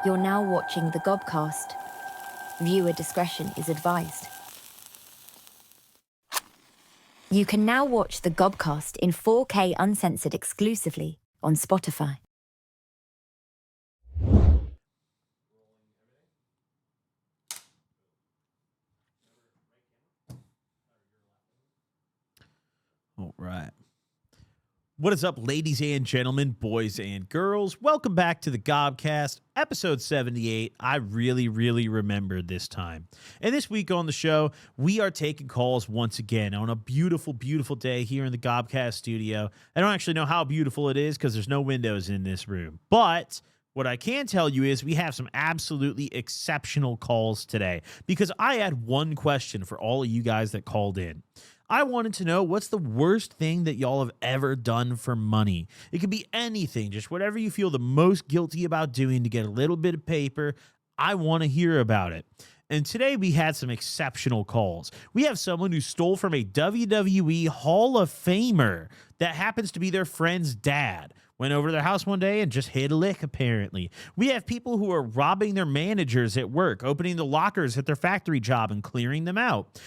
You're now watching the Gobcast. Viewer discretion is advised. You can now watch the Gobcast in 4K uncensored exclusively on Spotify. All right. What is up, ladies and gentlemen, boys and girls? Welcome back to the Gobcast, episode 78. I really remembered this time. And this week on the show, we are taking calls once again on a beautiful day here in the Gobcast studio. I don't actually know how beautiful it is because there's no windows in this room. But what I can tell you is we have some absolutely exceptional calls today because I had one question for all of you guys that called in. I wanted to know, what's the worst thing that y'all have ever done for money? It could be anything, just whatever you feel the most guilty about doing to get a little bit of paper. I want to hear about it. And today we had some exceptional calls. We have someone who stole from a WWE Hall of Famer that happens to be their friend's dad. Went over to their house one day and just hit a lick, apparently. We have people who are robbing their managers at work, opening the lockers at their factory job and clearing them out.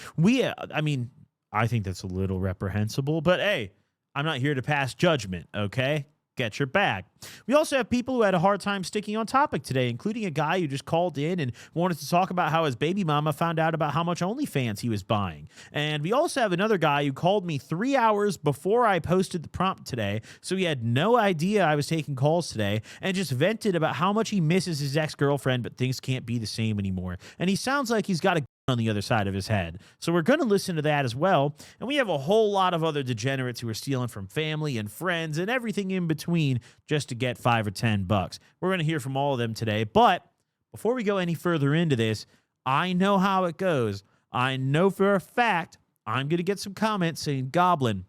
I think that's a little reprehensible, but hey, I'm not here to pass judgment, okay? Get your bag. We also have people who had a hard time sticking on topic today, including a guy who just called in and wanted to talk about how his baby mama found out about how much OnlyFans he was buying. And we also have another guy who called me 3 hours before I posted the prompt today, so he had no idea I was taking calls today and just vented about how much he misses his ex-girlfriend, but things can't be the same anymore. And he sounds like he's got a on the other side of his head. So we're going to listen to that as well. And we have a whole lot of other degenerates who are stealing from family and friends and everything in between just to get $5 or $10. We're going to hear from all of them today. But before we go any further into this, I know how it goes. I know for a fact I'm going to get some comments saying, Goblin,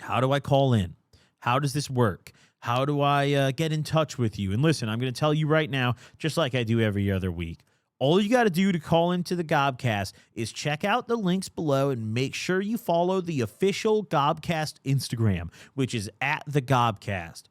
how do I call in? How does this work? How do I get in touch with you? And listen, I'm going to tell you right now, just like I do every other week. All you got to do to call into the Gobcast is check out the links below and make sure you follow the official Gobcast Instagram, which is at the Gobcast.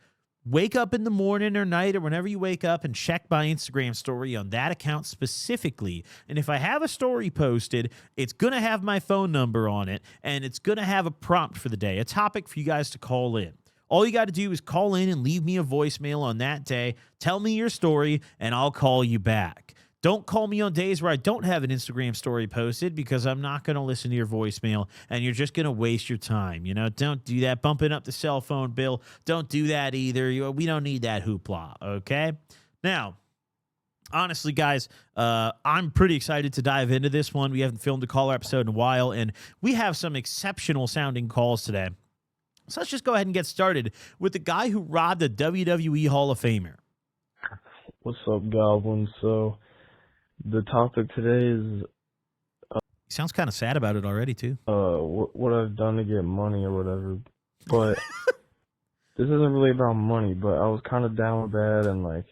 Wake up in the morning or night or whenever you wake up and check my Instagram story on that account specifically. And if I have a story posted, it's going to have my phone number on it, and it's going to have a prompt for the day, a topic for you guys to call in. All you got to do is call in and leave me a voicemail on that day. Tell me your story, and I'll call you back. Don't call me on days where I don't have an Instagram story posted because I'm not going to listen to your voicemail and you're just going to waste your time. You know, don't do that. Bumping up the cell phone bill. Don't do that either. We don't need that hoopla, okay? Now, honestly, guys, I'm pretty excited to dive into this one. We haven't filmed a caller episode in a while, and we have some exceptional sounding calls today. So let's just go ahead and get started with the guy who robbed the WWE Hall of Famer. What's up, Goblin? So the topic today is He sounds kind of sad about it already, too. what I've done to get money or whatever. But this isn't really about money, but I was kind of down with that, and like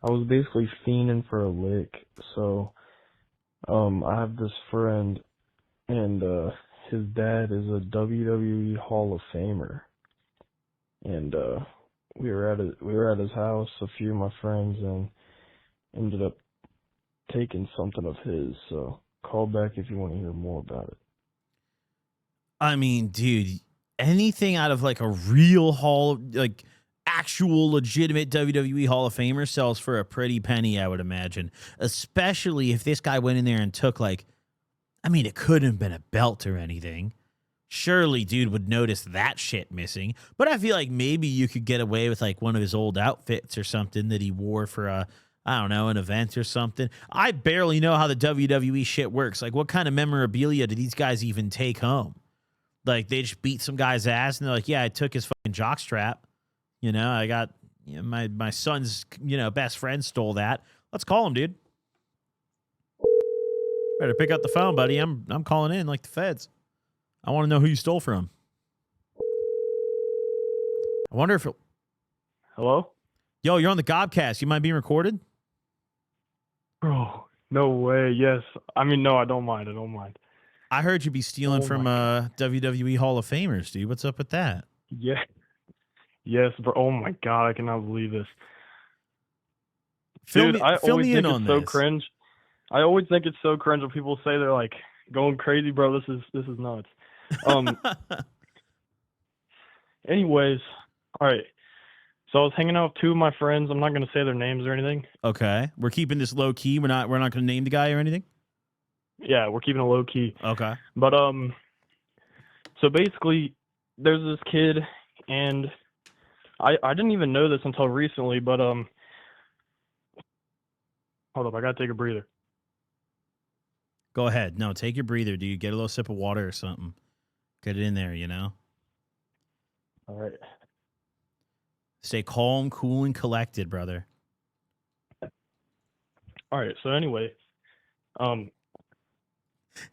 I was basically fiending for a lick. So I have this friend, and his dad is a WWE Hall of Famer, and we were at his house, a few of my friends, and ended up taking something of his. So call back if you want to hear more about it. I mean, dude, anything out of like a real like actual legitimate WWE Hall of Famer sells for a pretty penny, I would imagine. Especially if this guy went in there and took it couldn't have been a belt or anything. Surely dude would notice that shit missing. But I feel like maybe you could get away with like one of his old outfits or something that he wore for an event or something. I barely know how the WWE shit works. Like, what kind of memorabilia do these guys even take home? Like, they just beat some guy's ass and they're like, yeah, I took his fucking jockstrap. You know, I got my son's, best friend stole that. Let's call him, dude. Better pick up the phone, buddy. I'm calling in like the feds. I want to know who you stole from. I wonder if Hello? Yo, you're on the Gobcast. You mind being recorded? Bro, no way. Yes. No, I don't mind. I heard you be stealing from WWE Hall of Famers, dude. What's up with that? Yeah. Yes, bro. Oh my God, I cannot believe this. Fill Dude, me I fill always me in think on it's so this. cringe. I always think it's so cringe when people say they're like going crazy, bro. This is nuts. Anyways, all right. So I was hanging out with two of my friends. I'm not gonna say their names or anything. Okay, we're keeping this low key. We're not going to name the guy or anything. Yeah, we're keeping it low key. Okay. But so basically, there's this kid, and I didn't even know this until recently. But hold up, I gotta take a breather. Go ahead. No, take your breather, dude. Get a little sip of water or something. Get it in there, All right. Stay calm, cool, and collected, brother. All right. So anyway,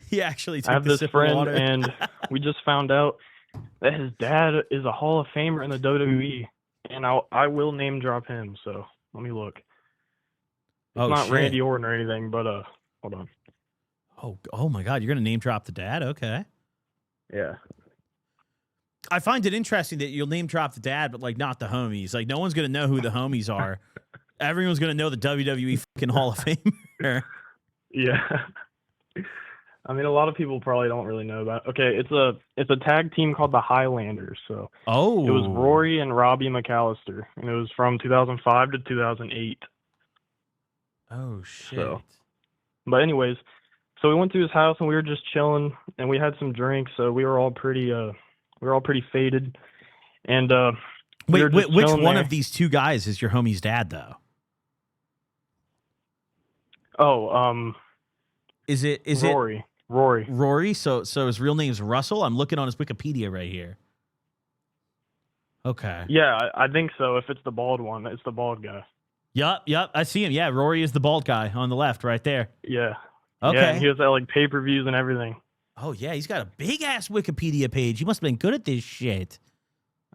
He actually I took have the this sip of friend, water. and we just found out that his dad is a Hall of Famer in the WWE, and I will name drop him. So let me look. It's not shit. Randy Orton or anything, but hold on. Oh my God! You're gonna name drop the dad? Okay. Yeah. I find it interesting that you'll name drop the dad, but like not the homies. Like no one's gonna know who the homies are. Everyone's gonna know the WWE fucking Hall of Famer. Yeah. I mean, a lot of people probably don't really know that. Okay, it's a tag team called the Highlanders. So Oh. it was Rory and Robbie McAllister, and it was from 2005 to 2008. Oh shit. So, but anyways, so we went to his house and we were just chilling, and we had some drinks. So we were all pretty faded, and we were Wait, just which chilling one there. of these two guys is your homie's dad, though? Oh, Is it Rory. Rory? So his real name's Russell. I'm looking on his Wikipedia right here. Okay. Yeah, I think so. If it's the bald one, it's the bald guy. Yup. I see him. Yeah, Rory is the bald guy on the left, right there. Yeah. Okay. Yeah, and he was at like pay-per-views and everything. Oh yeah, he's got a big ass Wikipedia page. He must have been good at this shit.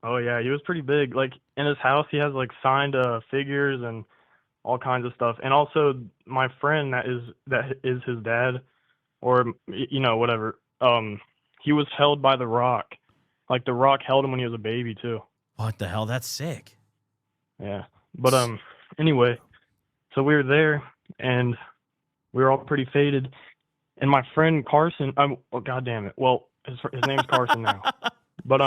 Oh yeah, he was pretty big. Like in his house, he has like signed figures and all kinds of stuff. And also, my friend that is his dad, or whatever. He was held by The Rock. Like The Rock held him when he was a baby too. What the hell? That's sick. Yeah. But anyway, so we were there and we were all pretty faded. And my friend Carson, oh god damn it. Well, his name's Carson now. But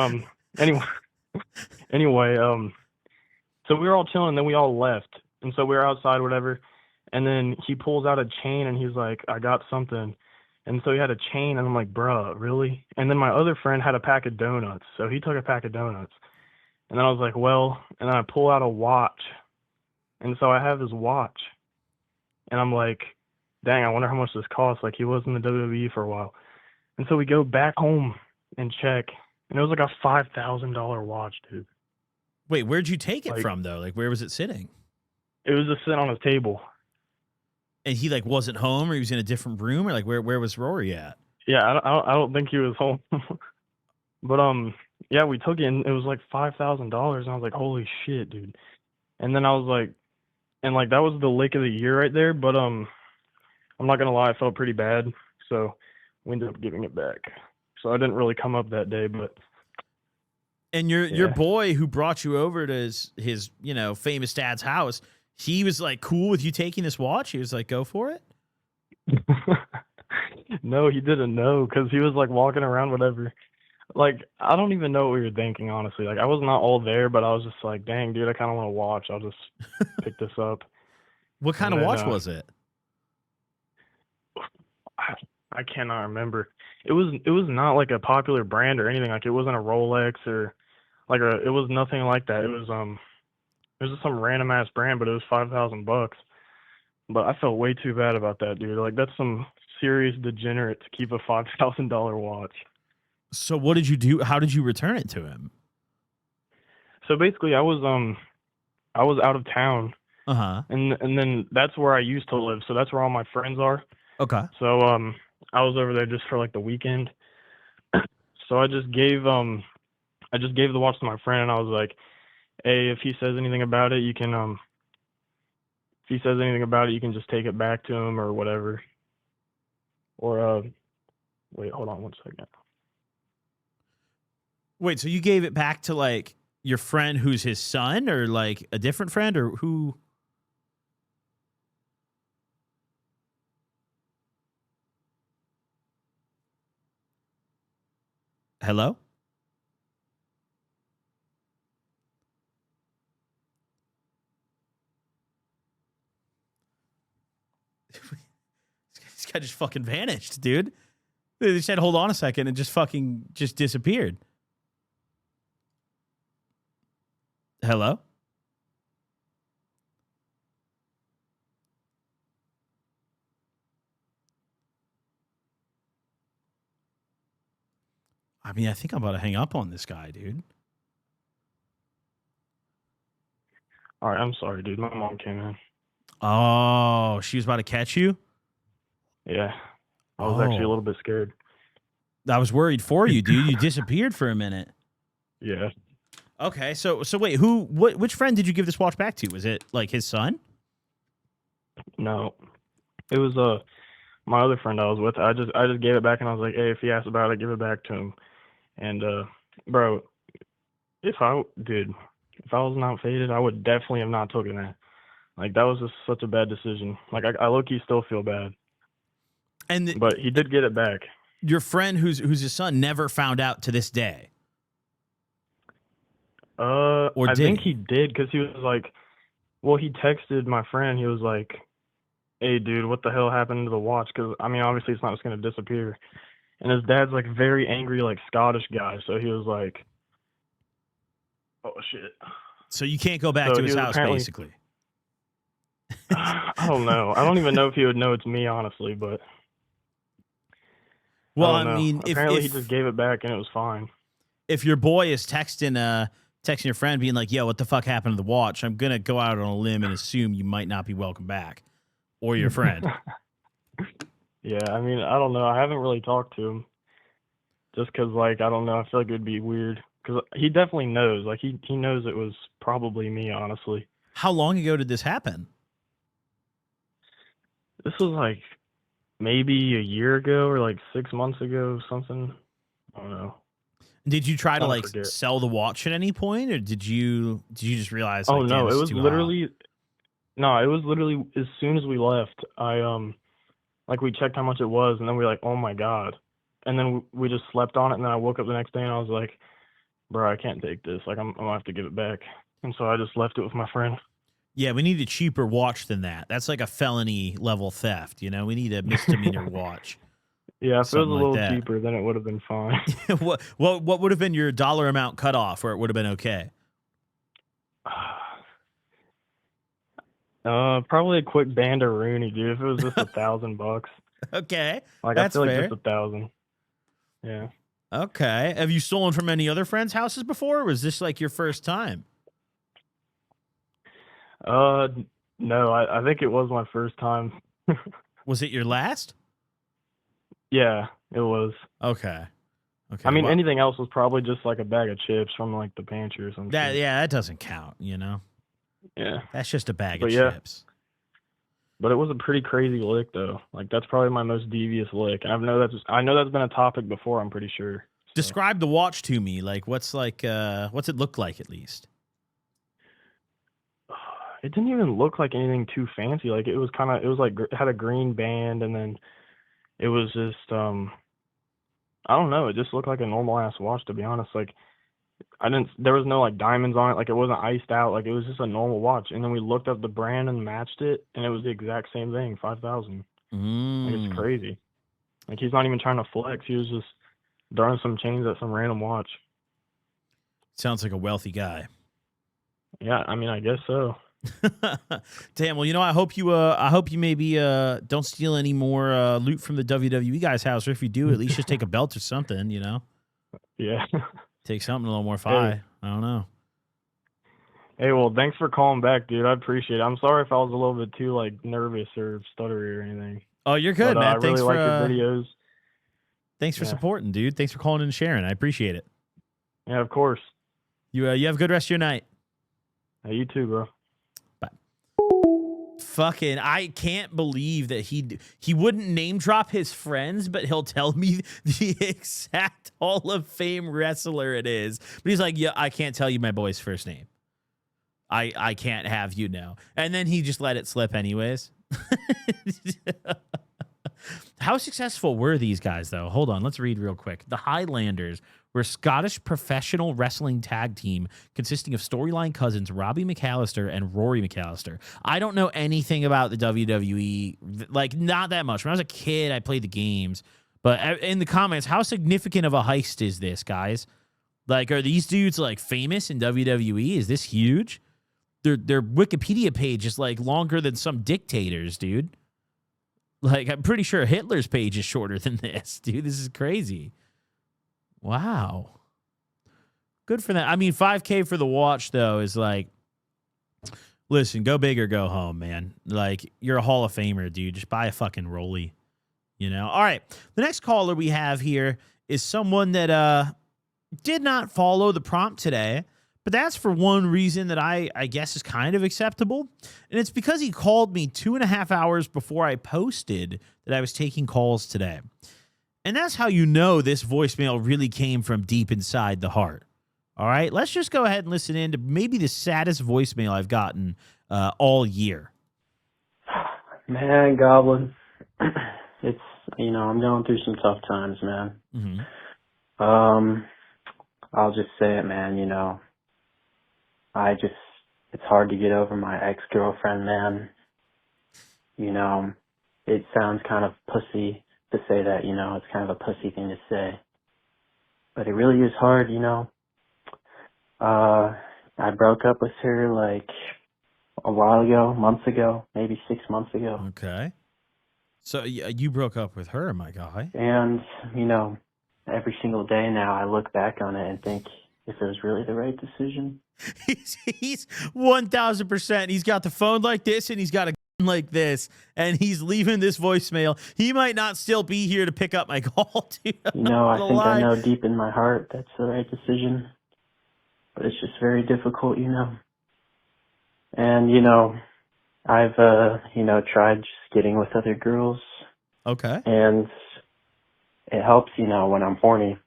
anyway, so we were all chilling and then we all left. And so we were outside, whatever. And then he pulls out a chain and he's like, I got something. And so he had a chain and I'm like, bruh, really? And then my other friend had a pack of donuts. So he took a pack of donuts. And then I was like, well, and then I pull out a watch. And so I have his watch. And I'm like, dang, I wonder how much this costs. Like, he was in the WWE for a while. And so we go back home and check. And it was like a $5,000 watch, dude. Wait, where'd you take it Like- from, though? Like, where was it sitting? It was just sitting on his table. And he, like, wasn't home, or he was in a different room? Or, like, where was Rory at? Yeah, I don't think he was home. But, yeah, we took it, and it was like $5,000. And I was like, holy shit, dude. And then I was like, and, like, that was the lick of the year right there. But, I'm not going to lie, I felt pretty bad. So we ended up giving it back. So I didn't really come up that day, but. And your Yeah. boy who brought you over to his famous dad's house, he was like cool with you taking this watch. He was like, "Go for it." No, he didn't know because he was like walking around, whatever. Like, I don't even know what we were thinking, honestly. Like, I was not all there, but I was just like, dang, dude, I kind of want to watch. I'll just pick this up. What kind And of then, watch was it? I cannot remember. It was not like a popular brand or anything. Like, it wasn't a Rolex or like it was nothing like that. It was just some random ass brand, but it was $5,000. But I felt way too bad about that, dude. Like, that's some serious degenerate to keep a $5,000 watch. So what did you do? How did you return it to him? So basically, I was out of town, Uh-huh. and then that's where I used to live. So that's where all my friends are. Okay. So I was over there just for like the weekend. So I just gave the watch to my friend, and I was like, hey, if he says anything about it, you can you can just take it back to him or whatever. Or wait, hold on one second. Wait, so you gave it back to like your friend who's his son, or like a different friend, or who? Hello? This guy just fucking vanished, dude. They said, hold on a second, and just disappeared. Hello? I mean, I think I'm about to hang up on this guy, dude. All right, I'm sorry, dude. My mom came in. Oh, she was about to catch you? Yeah. I was actually a little bit scared. I was worried for you, dude. You disappeared for a minute. Yeah. Okay, so wait, which friend did you give this watch back to? Was it like his son? No. It was my other friend I was with. I just gave it back and I was like, hey, if he asks about it, give it back to him. And bro, if I was not faded, I would definitely have not taken that. Like, that was just such a bad decision. Like, I low-key still feel bad. But he did get it back. Your friend who's his son never found out to this day? I think he did, because he was like, well, he texted my friend. He was like, hey, dude, what the hell happened to the watch? Because, I mean, obviously it's not just going to disappear. And his dad's like very angry, like Scottish guy. So he was like, oh, shit. So you can't go back to his house, basically. I don't know. I don't even know if he would know it's me, honestly, but. Well, I mean, apparently he just gave it back and it was fine. If your boy is texting your friend being like, yo, what the fuck happened to the watch? I'm going to go out on a limb and assume you might not be welcome back. Or your friend. Yeah, I mean, I don't know. I haven't really talked to him. Just because, like, I don't know. I feel like it would be weird. Because he definitely knows. Like, he knows it was probably me, honestly. How long ago did this happen? This was, like, maybe a year ago or, like, 6 months ago, something. I don't know. Did you try to, like, sell the watch at any point? Or did you just realize, like, oh, no. It was literally... No, it was literally as soon as we left, like, we checked how much it was, and then we were like, oh my God. And then we just slept on it, and then I woke up the next day, and I was like, bro, I can't take this. Like, I'm going to have to give it back. And so I just left it with my friend. Yeah, we need a cheaper watch than that. That's like a felony level theft, you know? We need a misdemeanor watch. Yeah, if it was a little cheaper, then it would have been fine. What would have been your dollar amount cutoff where it would have been okay? Probably a quick band of Rooney, dude. If it was just $1,000. Okay, like that's I feel fair. like just 1,000. Yeah. Okay. Have you stolen from any other friends' houses before? Or was this like your first time? No. I think it was my first time. Was it your last? Yeah, it was. Okay. I mean, anything else was probably just like a bag of chips from like the pantry or something. That doesn't count, you know? Yeah. That's just a bag of chips. But it was a pretty crazy lick, though. Like, that's probably my most devious lick. And I know that's been a topic before, I'm pretty sure. So. Describe the watch to me. Like, what's it look like at least? It didn't even look like anything too fancy. Like, it was like, it had a green band, and then it was just, I don't know. It just looked like a normal ass watch, to be honest. Like, there was no like diamonds on it. Like, it wasn't iced out. Like, it was just a normal watch. And then we looked up the brand and matched it, and it was the exact same thing, 5,000. Like, it's crazy. Like, he's not even trying to flex. He was just throwing some chains at some random watch. Sounds like a wealthy guy. Yeah, I mean, I guess so. Damn. Well, you know, I hope you maybe don't steal any more loot from the WWE guy's house, or if you do, at least just take a belt or something. You know. Yeah. Take something a little more fi. Hey. I don't know. Hey, well, thanks for calling back, dude. I appreciate it. I'm sorry if I was a little bit too like nervous or stuttery or anything. Oh, you're good, man. I really like your videos. Thanks for supporting, dude. Thanks for calling in and sharing. I appreciate it. Yeah, of course. You have a good rest of your night. Hey, you too, bro. Fucking, I can't believe that he wouldn't name drop his friends, but he'll tell me the exact Hall of Fame wrestler it is. But he's like, yeah, I can't tell you my boy's first name. I can't have you know. And then he just let it slip anyways. How successful were these guys, though? Hold on, let's read real quick. The Highlanders We're a Scottish professional wrestling tag team consisting of storyline cousins Robbie McAllister and Rory McAllister. I don't know anything about the WWE, like not that much. When I was a kid, I played the games. But in the comments, how significant of a heist is this, guys? Like, are these dudes like famous in WWE? Is this huge? Their Wikipedia page is like longer than some dictators, dude. Like, I'm pretty sure Hitler's page is shorter than this, dude. This is crazy. Wow. Good for that. I mean, $5K for the watch, though, is like, listen, go big or go home, man. Like, you're a Hall of Famer, dude. Just buy a fucking Rolly, you know? All right. The next caller we have here is someone that did not follow the prompt today, but that's for one reason that I guess is kind of acceptable. And it's because he called me 2.5 hours before I posted that I was taking calls today. And that's how you know this voicemail really came from deep inside the heart. All right, let's just go ahead and listen in to maybe the saddest voicemail I've gotten all year. Man, Goblin, it's, I'm going through some tough times, man. Mm-hmm. I'll just say it, man, it's hard to get over my ex-girlfriend, man. It sounds kind of pussy to say that, it's kind of a pussy thing to say. But it really is hard, I broke up with her like a while ago, months ago, maybe 6 months ago. Okay. So you broke up with her, my guy. And, every single day now I look back on it and think if it was really the right decision. He's 1,000%. He's got the phone like this and he's got a gun like this and he's leaving this voicemail. He might not still be here to pick up my call, dude. I think I know deep in my heart that's the right decision. But it's just very difficult, And, I've, tried just getting with other girls. Okay. And it helps, when I'm horny,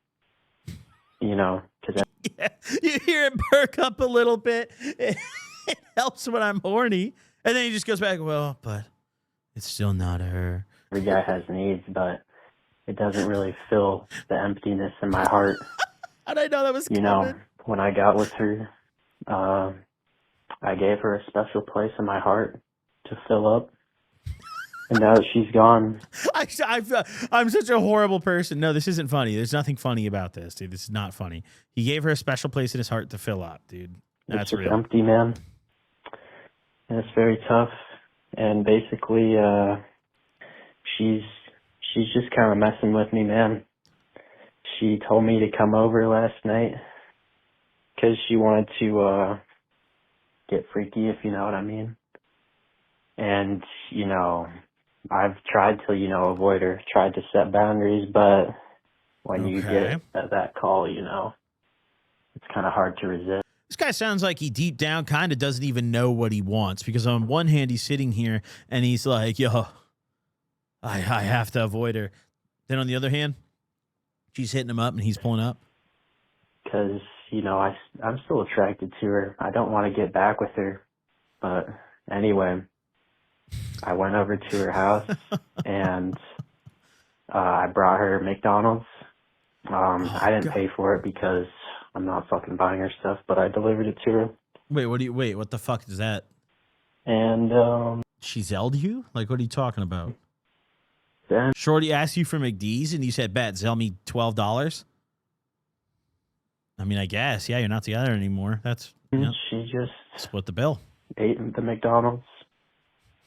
because Yeah, you hear it perk up a little bit. It helps when I'm horny. And then he just goes back, well, but it's still not her. every guy has needs, but it doesn't really fill the emptiness in my heart. How'd I know that was coming? When I got with her, I gave her a special place in my heart to fill up. And now that she's gone. I'm such a horrible person. No, this isn't funny. There's nothing funny about this, dude. This is not funny. He gave her a special place in his heart to fill up, dude. That's it's real. Empty, man. And it's very tough. And basically, she's just kind of messing with me, man. She told me to come over last night because she wanted to get freaky, if you know what I mean. And, I've tried to, avoid her, tried to set boundaries, but when you get that call, it's kind of hard to resist. This guy sounds like he deep down kind of doesn't even know what he wants, because on one hand, he's sitting here and he's like, yo, I have to avoid her. Then on the other hand, she's hitting him up and he's pulling up. Because, I'm still attracted to her. I don't want to get back with her. But anyway, I went over to her house and I brought her McDonald's. I didn't pay for it because I'm not fucking buying her stuff, but I delivered it to her. Wait, what the fuck is that? And she zelled you? Like, what are you talking about? Then Shorty asked you for McD's and you said, bet, zell me $12? I mean, I guess. Yeah, you're not together anymore. That's, she just split the bill. Ate the McDonald's.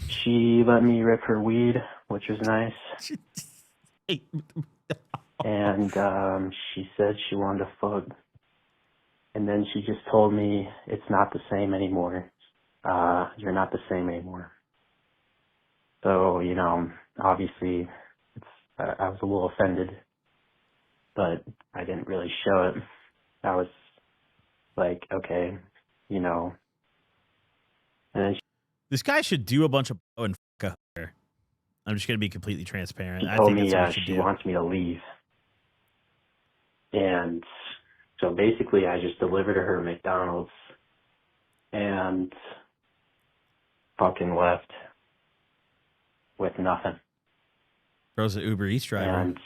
She let me rip her weed, which was nice. And she said she wanted to fuck. And then she just told me it's not the same anymore. You're not the same anymore. So, obviously, I was a little offended, but I didn't really show it. I was like, okay, And then this guy should do a bunch of and fuck her. I'm just going to be completely transparent. She told me she wants me to leave. And so basically I just delivered her McDonald's and fucking left with nothing. Bro's an Uber Eats driver. And,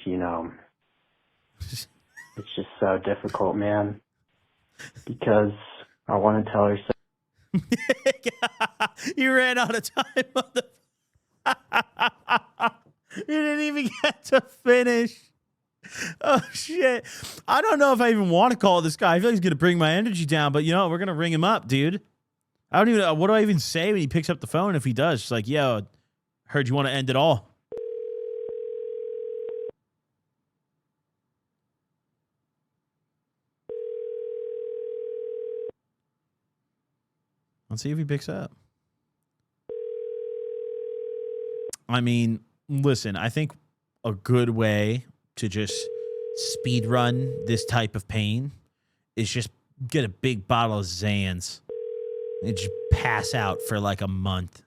It's just so difficult, man, because I want to tell her You ran out of time. You didn't even get to finish. Oh, shit. I don't know if I even want to call this guy. I feel like he's going to bring my energy down, but you know, we're going to ring him up, dude. I don't even know. What do I even say when he picks up the phone if he does? Just like, yo, heard you want to end it all. Let's see if he picks up. I mean, listen, I think a good way to just speed run this type of pain is just get a big bottle of Zans and just pass out for like a month.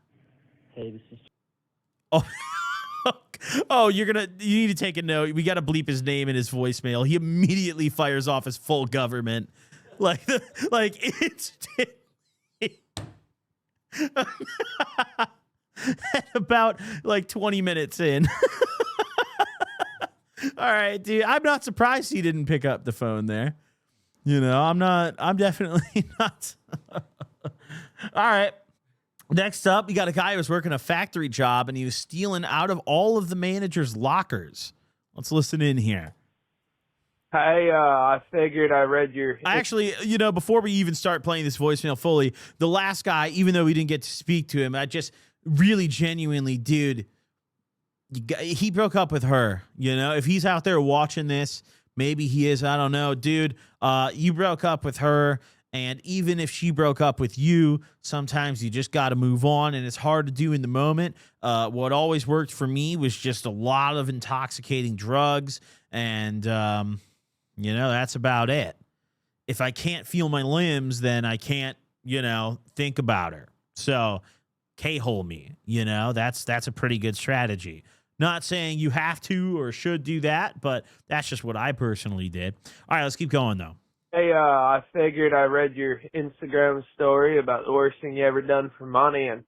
Hey, this is... Oh, oh, you need to take a note. We got to bleep his name in his voicemail. He immediately fires off his full government. Like instantly. At about like 20 minutes in. All right, dude. I'm not surprised he didn't pick up the phone there. You know, I'm definitely not. All right. Next up, we got a guy who was working a factory job and he was stealing out of all of the manager's lockers. Let's listen in here. Hey, I figured I read your... Actually, you know, before we even start playing this voicemail fully, the last guy, even though we didn't get to speak to him, I just really genuinely, dude, he broke up with her. You know, if he's out there watching this, maybe he is. I don't know. Dude, you broke up with her. And even if she broke up with you, sometimes you just got to move on. And it's hard to do in the moment. What always worked for me was just a lot of intoxicating drugs. And, you know, that's about it. If I can't feel my limbs, then I can't, you know, think about her. So K-hole me, you know, that's a pretty good strategy. Not saying you have to or should do that, but that's just what I personally did. All right, let's keep going, though. Hey, I figured I read your Instagram story about the worst thing you ever done for money, and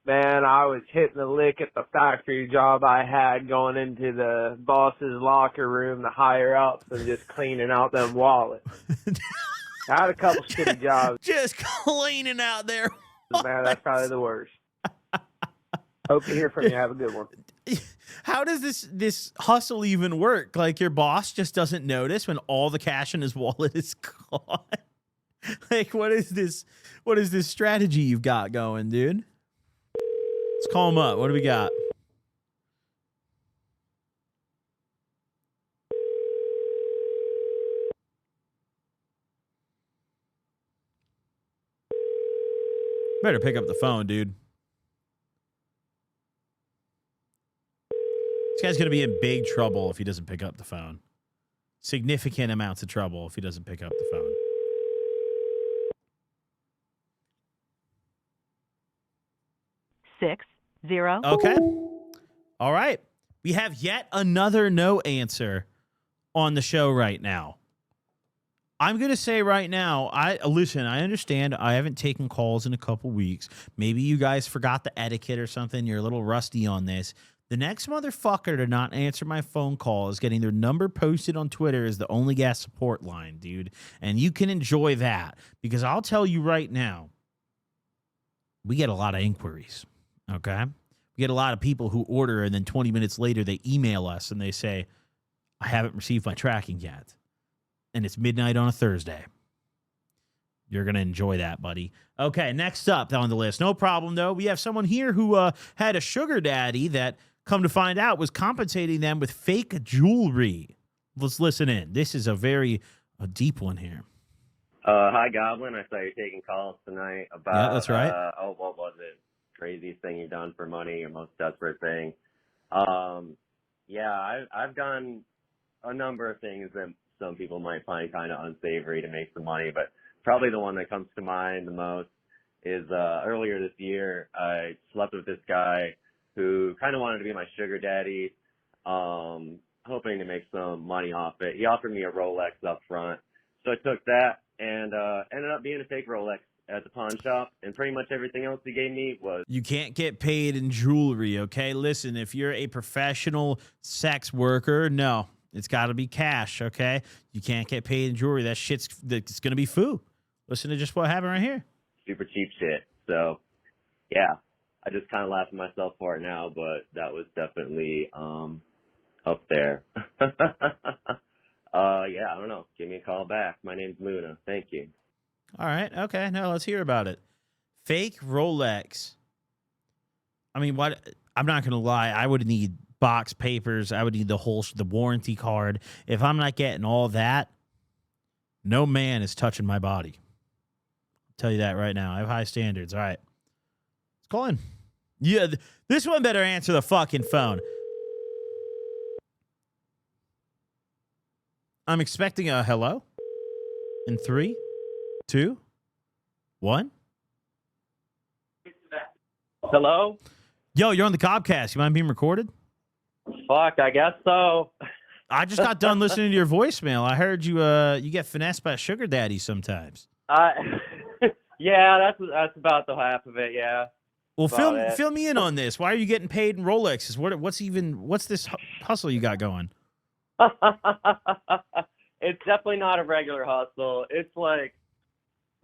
man, I was hitting the lick at the factory job I had, going into the boss's locker room, the higher ups, and just cleaning out them wallets. I had a couple shitty jobs. Just cleaning out there. Man, that's probably the worst. Hope to hear from you. Have a good one. How does this hustle even work? Like, your boss just doesn't notice when all the cash in his wallet is gone? Like, what is this strategy you've got going, dude? Let's call him up. What do we got? Better pick up the phone, dude. This guy's going to be in big trouble if he doesn't pick up the phone. Significant amounts of trouble if he doesn't pick up the phone. Six, zero. Okay. All right. We have yet another no answer on the show right now. I'm going to say right now, I understand I haven't taken calls in a couple weeks. Maybe you guys forgot the etiquette or something. You're a little rusty on this. The next motherfucker to not answer my phone call is getting their number posted on Twitter as the Only Gas support line, dude. And you can enjoy that because I'll tell you right now, we get a lot of inquiries, okay? We get a lot of people who order and then 20 minutes later they email us and they say, I haven't received my tracking yet. And it's midnight on a Thursday. You're going to enjoy that, buddy. Okay, next up on the list. No problem, though. We have someone here who had a sugar daddy that, come to find out, was compensating them with fake jewelry. Let's listen in. This is a deep one here. Hi, Goblin. I saw you're taking calls tonight about... Yeah, that's right. What was it? Craziest thing you've done for money, your most desperate thing. Yeah, I've done a number of things that some people might find kind of unsavory to make some money, but probably the one that comes to mind the most is earlier this year, I slept with this guy who kind of wanted to be my sugar daddy, hoping to make some money off it. He offered me a Rolex up front, so I took that and ended up being a fake Rolex at the pawn shop, and pretty much everything else he gave me was... You can't get paid in jewelry, okay? Listen, if you're a professional sex worker, no, It's got to be cash, okay? You can't get paid in jewelry. It's going to be foo. Listen to just what happened right here. Super cheap shit. So, yeah, I just kind of laugh at myself for it now, but that was definitely up there. Yeah, I don't know. Give me a call back. My name's Luna. Thank you. All right. Okay. Now let's hear about it. Fake Rolex. I mean, what? I'm not going to lie. I would need box papers. I would need the warranty card. If I'm not getting all that, no man is touching my body. I'll tell you that right now. I have high standards. All right. Let's call in. Yeah, this one better answer the fucking phone. I'm expecting a hello in 3, 2, 1. Hello? Yo, you're on the Gobcast. You mind being recorded? Fuck, I guess so. I just got done listening to your voicemail. I heard you get finessed by a sugar daddy sometimes. Yeah, that's about the half of it, yeah. Well, fill me in on this. Why are you getting paid in Rolexes? What's this hustle you got going? It's definitely not a regular hustle. It's like,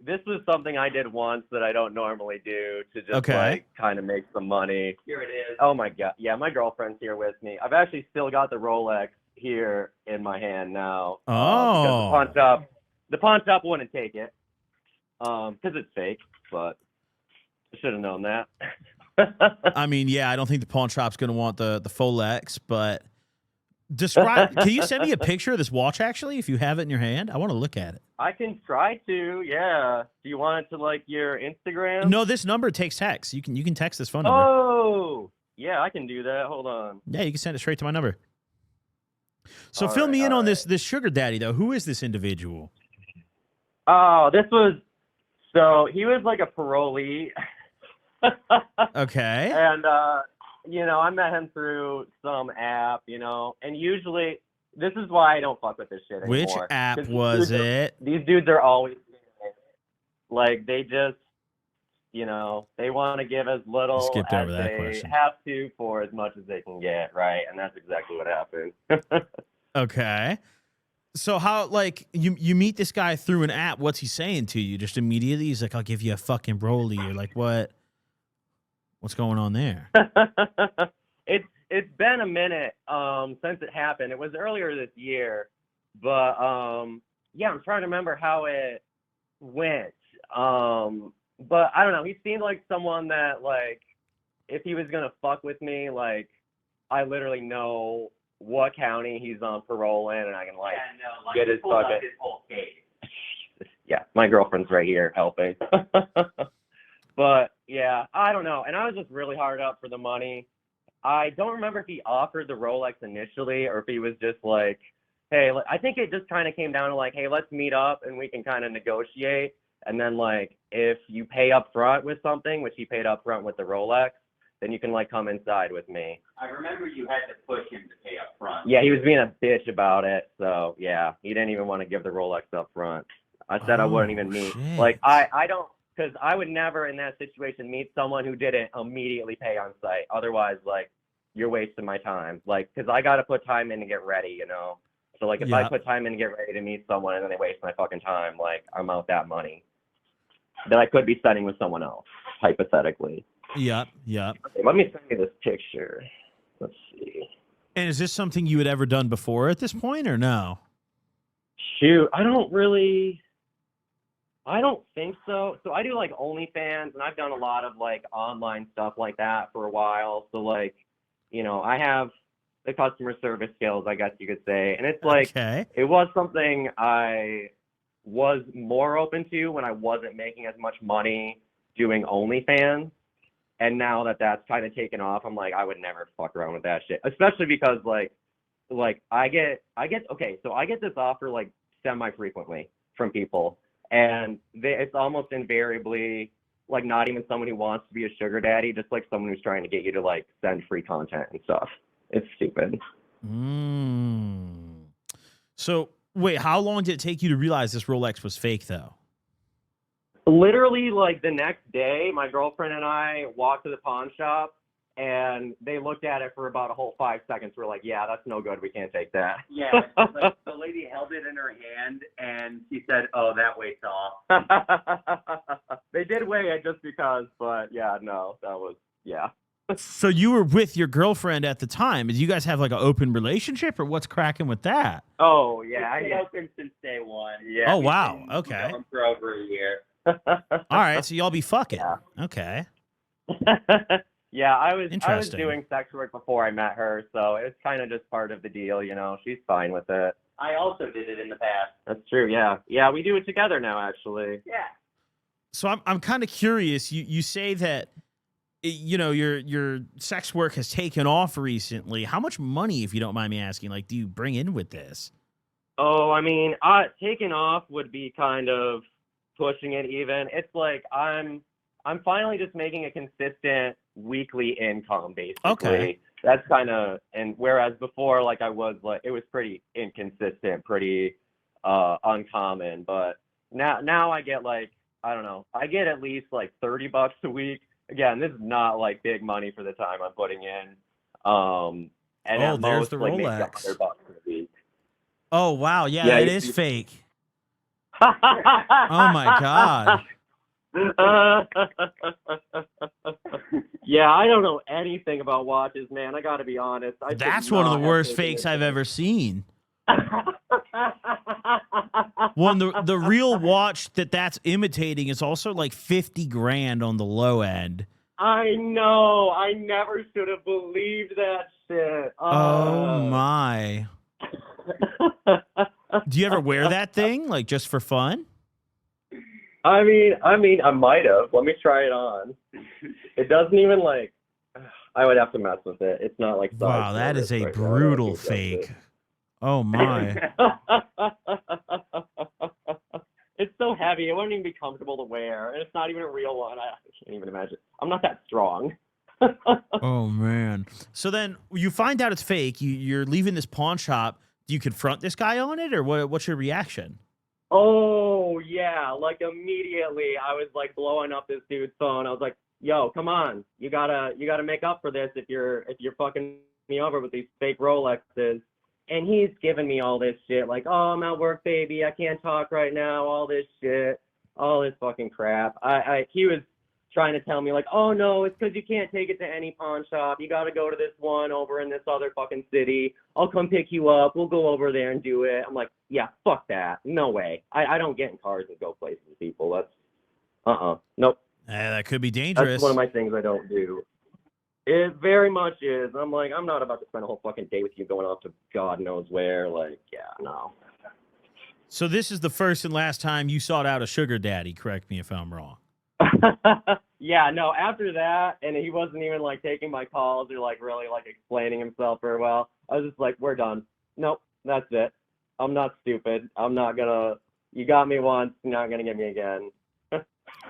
this was something I did once that I don't normally do to just like kind of make some money. Here it is. Oh my God. Yeah, my girlfriend's here with me. I've actually still got the Rolex here in my hand now. Oh. Because the pawn shop wouldn't take it. Because it's fake, but I should have known that. I mean, yeah, I don't think the pawn shop's going to want the Folex, but can you send me a picture of this watch, actually, if you have it in your hand? I want to look at it. I can try to, yeah. Do you want it to, like, your Instagram? No, this number takes text. You can text this phone number. Oh, yeah, I can do that. Hold on. Yeah, you can send it straight to my number. So fill me in on this sugar daddy, though. Who is this individual? Oh, so he was like a parolee. Okay. And, I met him through some app, and usually this is why I don't fuck with this shit anymore. Which app was it? These dudes are always like, they just, they want to give as little as they have to for as much as they can get, right? And that's exactly what happened. Okay. So how, like, you meet this guy through an app, what's he saying to you? Just immediately, he's like, I'll give you a fucking rollie. You're like, what? What's going on there? It's been a minute since it happened. It was earlier this year, but yeah, I'm trying to remember how it went. But I don't know. He seemed like someone that, like, if he was gonna fuck with me, like, I literally know what county he's on parole in, and I can get his fucking whole case. Yeah, my girlfriend's right here helping. But yeah, I don't know. And I was just really hard up for the money. I don't remember if he offered the Rolex initially or if he was just like, hey, I think it just kind of came down to like, hey, let's meet up and we can kind of negotiate. And then, like, if you pay up front with something, which he paid up front with the Rolex, then you can, like, come inside with me. I remember you had to push him to pay up front. Yeah, he was being a bitch about it. So, yeah, he didn't even want to give the Rolex up front. I said I wouldn't even meet. Shit. Like, I don't. Because I would never, in that situation, meet someone who didn't immediately pay on site. Otherwise, like, you're wasting my time. Like, because I got to put time in to get ready, So, like, if I put time in to get ready to meet someone and then they waste my fucking time, like, I'm out that money that I could be spending with someone else, hypothetically. Yep. Okay, let me send you this picture. Let's see. And is this something you had ever done before at this point, or no? Shoot, I don't think so. So I do like OnlyFans, and I've done a lot of like online stuff like that for a while. So like, I have the customer service skills, I guess you could say. And it's like, It was something I was more open to when I wasn't making as much money doing OnlyFans. And now that that's kind of taken off, I'm like, I would never fuck around with that shit. Especially because like I get this offer like semi-frequently from people. And it's almost invariably like not even someone who wants to be a sugar daddy, just like someone who's trying to get you to like send free content and stuff. It's stupid. So wait, how long did it take you to realize this Rolex was fake though? Literally like the next day, my girlfriend and I walked to the pawn shop and they looked at it for about a whole 5 seconds. We're like, yeah, that's no good. We can't take that. Yeah, like the lady held it in her hand, and she said, "Oh, that weight's off." They did weigh it just because, but yeah, no, that was, yeah. So you were with your girlfriend at the time. Did you guys have like an open relationship, or what's cracking with that? Oh, yeah. It's been Yeah. open since day one. Yeah. Oh, wow. Been Okay. going for over a year. All right, so y'all be fucking. Yeah. Okay. Yeah, I was Interesting. doing sex work before I met her, so it's kind of just part of the deal, you know. She's fine with it. I also did it in the past. That's true. Yeah, yeah, we do it together now, actually. Yeah. So I'm kind of curious. You say that you know your sex work has taken off recently. How much money, if you don't mind me asking, like do you bring in with this? Oh, I mean, taking off would be kind of pushing it even. It's like I'm finally just making a consistent weekly income, basically. Okay. That's kind of, and whereas before, like I was like, it was pretty inconsistent, pretty uncommon. But now I get like, I don't know, I get at least like $30 a week. Again, this is not like big money for the time I'm putting in. And Oh, at there's most, the like maybe Rolex. $100 a week. Oh wow, yeah, Yeah, that you is see- fake. Oh my god. Yeah, I don't know anything about watches, man. I got to be honest. I should That's one of not the have worst taken fakes this I've thing. ever seen. One the real watch that's imitating is also like 50 grand on the low end. I know. I never should have believed that shit. Oh my. Do you ever wear that thing like just for fun? I mean, I might have. Let me try it on. It doesn't even like. I would have to mess with it. It's not like. Wow, that is a brutal fake. Oh my. It's so heavy. It wouldn't even be comfortable to wear, and it's not even a real one. I can't even imagine. I'm not that strong. Oh man. So then you find out it's fake. You're leaving this pawn shop. Do you confront this guy on it, or what's your reaction? Oh yeah, like immediately I was like blowing up this dude's phone. I was like, "Yo, come on, you gotta make up for this if you're fucking me over with these fake Rolexes." And he's giving me all this shit, like, "Oh, I'm at work, baby. I can't talk right now." All this shit, all this fucking crap. He was trying to tell me like, "Oh no, it's because you can't take it to any pawn shop. You got to go to this one over in this other fucking city. I'll come pick you up. We'll go over there and do it." I'm like, "Yeah, fuck that. No way. I don't get in cars and go places with people. That's nope. That could be dangerous. That's one of my things I don't do." It very much is. I'm like, I'm not about to spend a whole fucking day with you going off to God knows where. Like, yeah, no. So this is the first and last time you sought out a sugar daddy. Correct me if I'm wrong. Yeah, no, after that, and he wasn't even like taking my calls or like really like explaining himself very well. I was just like, we're done. Nope, that's it. I'm not stupid. I'm not gonna, you got me once, you're not gonna get me again.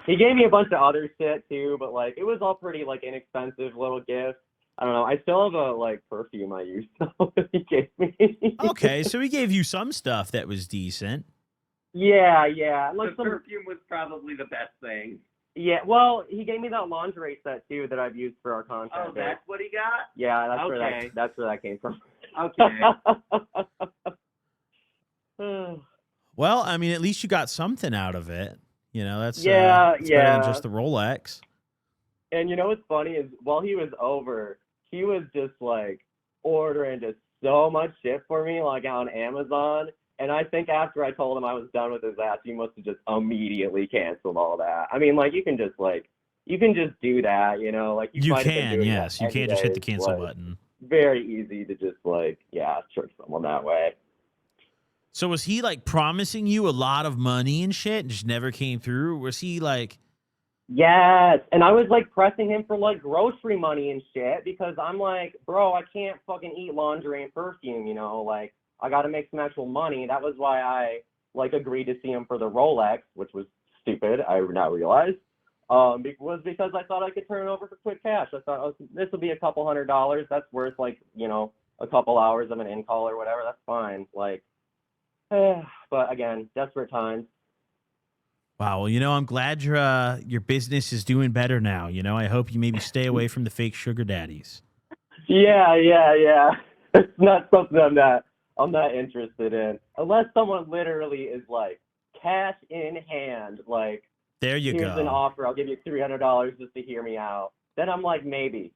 He gave me a bunch of other shit too, but like it was all pretty like inexpensive little gifts. I don't know. I still have a like perfume I use that he gave me. Okay, so he gave you some stuff that was decent. Yeah, like The perfume was probably the best thing. Yeah, well, he gave me that lingerie set too that I've used for our content. Oh, that's what he got? Yeah, Okay. that's where that came from. Okay. Well, I mean, at least you got something out of it. You know, that's that's better yeah. than just the Rolex. And you know what's funny is while he was over, he was just like ordering just so much shit for me, like on Amazon. And I think after I told him I was done with his ass, he must have just immediately canceled all that. I mean, like you can just do that, you know, like You might have been can, doing yes. that You can't just hit the anyways, cancel like, button. Very easy to just like, trick someone that way. So was he like promising you a lot of money and shit and just never came through? Was he like, Yes, and I was like pressing him for like grocery money and shit because I'm like, bro, I can't fucking eat laundry and perfume, you know, like I got to make some actual money. That was why I like agreed to see him for the Rolex, which was stupid. I now realize, was because I thought I could turn it over for quick cash. I thought, oh, this will be a couple $100. That's worth like, you know, a couple hours of an in-call or whatever. That's fine. Like, but again, desperate times. Wow. Well, I'm glad your business is doing better now. I hope you maybe stay away from the fake sugar daddies. Yeah. It's not something I'm not interested in. Unless someone literally is like cash in hand, like There you here's go. an offer, I'll give you $300 just to hear me out. Then I'm like, maybe.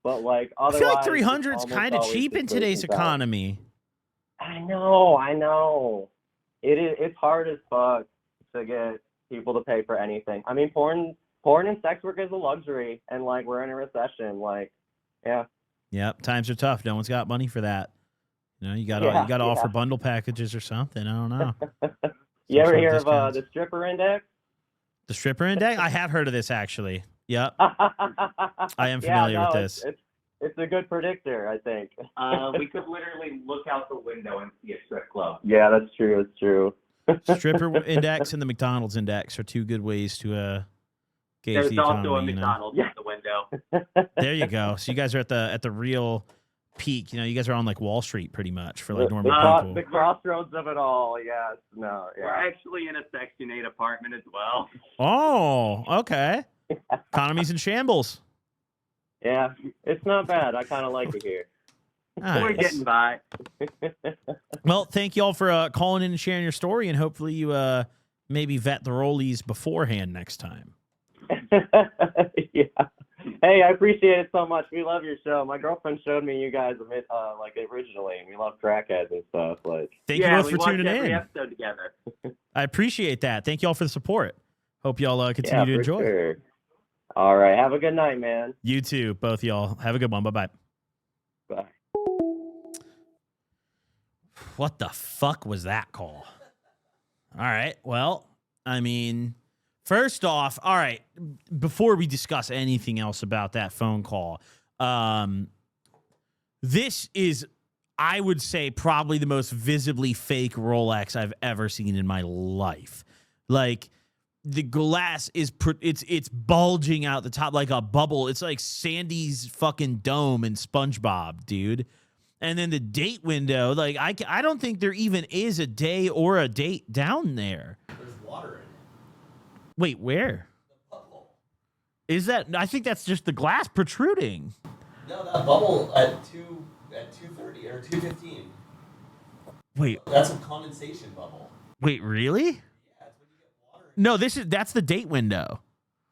But like I otherwise, feel like 300 is it's kind of almost cheap in always today's just wasting time. economy. I know. It's hard as fuck to get people to pay for anything. I mean, porn and sex work is a luxury, and like we're in a recession. Like, yeah. Yep, times are tough. No one's got money for that. You got to offer bundle packages or something. I don't know. You ever Some hear discounts. of the stripper index? The stripper index? I have heard of this actually. Yep, I am familiar with this. It's a good predictor, I think. We could literally look out the window and see a strip club. Yeah, that's true. Stripper index and the McDonald's index are two good ways to gauge There's the also economy. a McDonald's at the window. There you go. So you guys are at the real peak. You guys are on like Wall Street pretty much for like normal people. The crossroads of it all. Yes. No. Yeah. We're actually in a Section 8 apartment as well. Oh, okay. Economy's in shambles. Yeah, it's not bad. I kind of like it here. Nice. We're getting by. Well, thank you all for calling in and sharing your story, and hopefully you maybe vet the rollies beforehand next time. Yeah. Hey, I appreciate it so much. We love your show. My girlfriend showed me you guys like originally, and we love crackheads and stuff. Like, Thank you both for tuning every in. episode together. I appreciate that. Thank you all for the support. Hope you all continue to enjoy. Sure. All right. Have a good night, man. You too, both y'all. Have a good one. Bye-bye. Bye. What the fuck was that call? All right. Well, I mean, first off, all right, before we discuss anything else about that phone call, this is, I would say, probably the most visibly fake Rolex I've ever seen in my life. Like, the glass is it's bulging out the top like a bubble. It's like Sandy's fucking dome in SpongeBob, dude. And then the date window, like I don't think there even is a day or a date down there. There's water in it. Wait, where? The bubble. Is that? I think that's just the glass protruding. No, that bubble at 2:30 or 2:15. Wait, That's a condensation bubble. wait, really? Yeah, it's when you get water. No, that's the date window.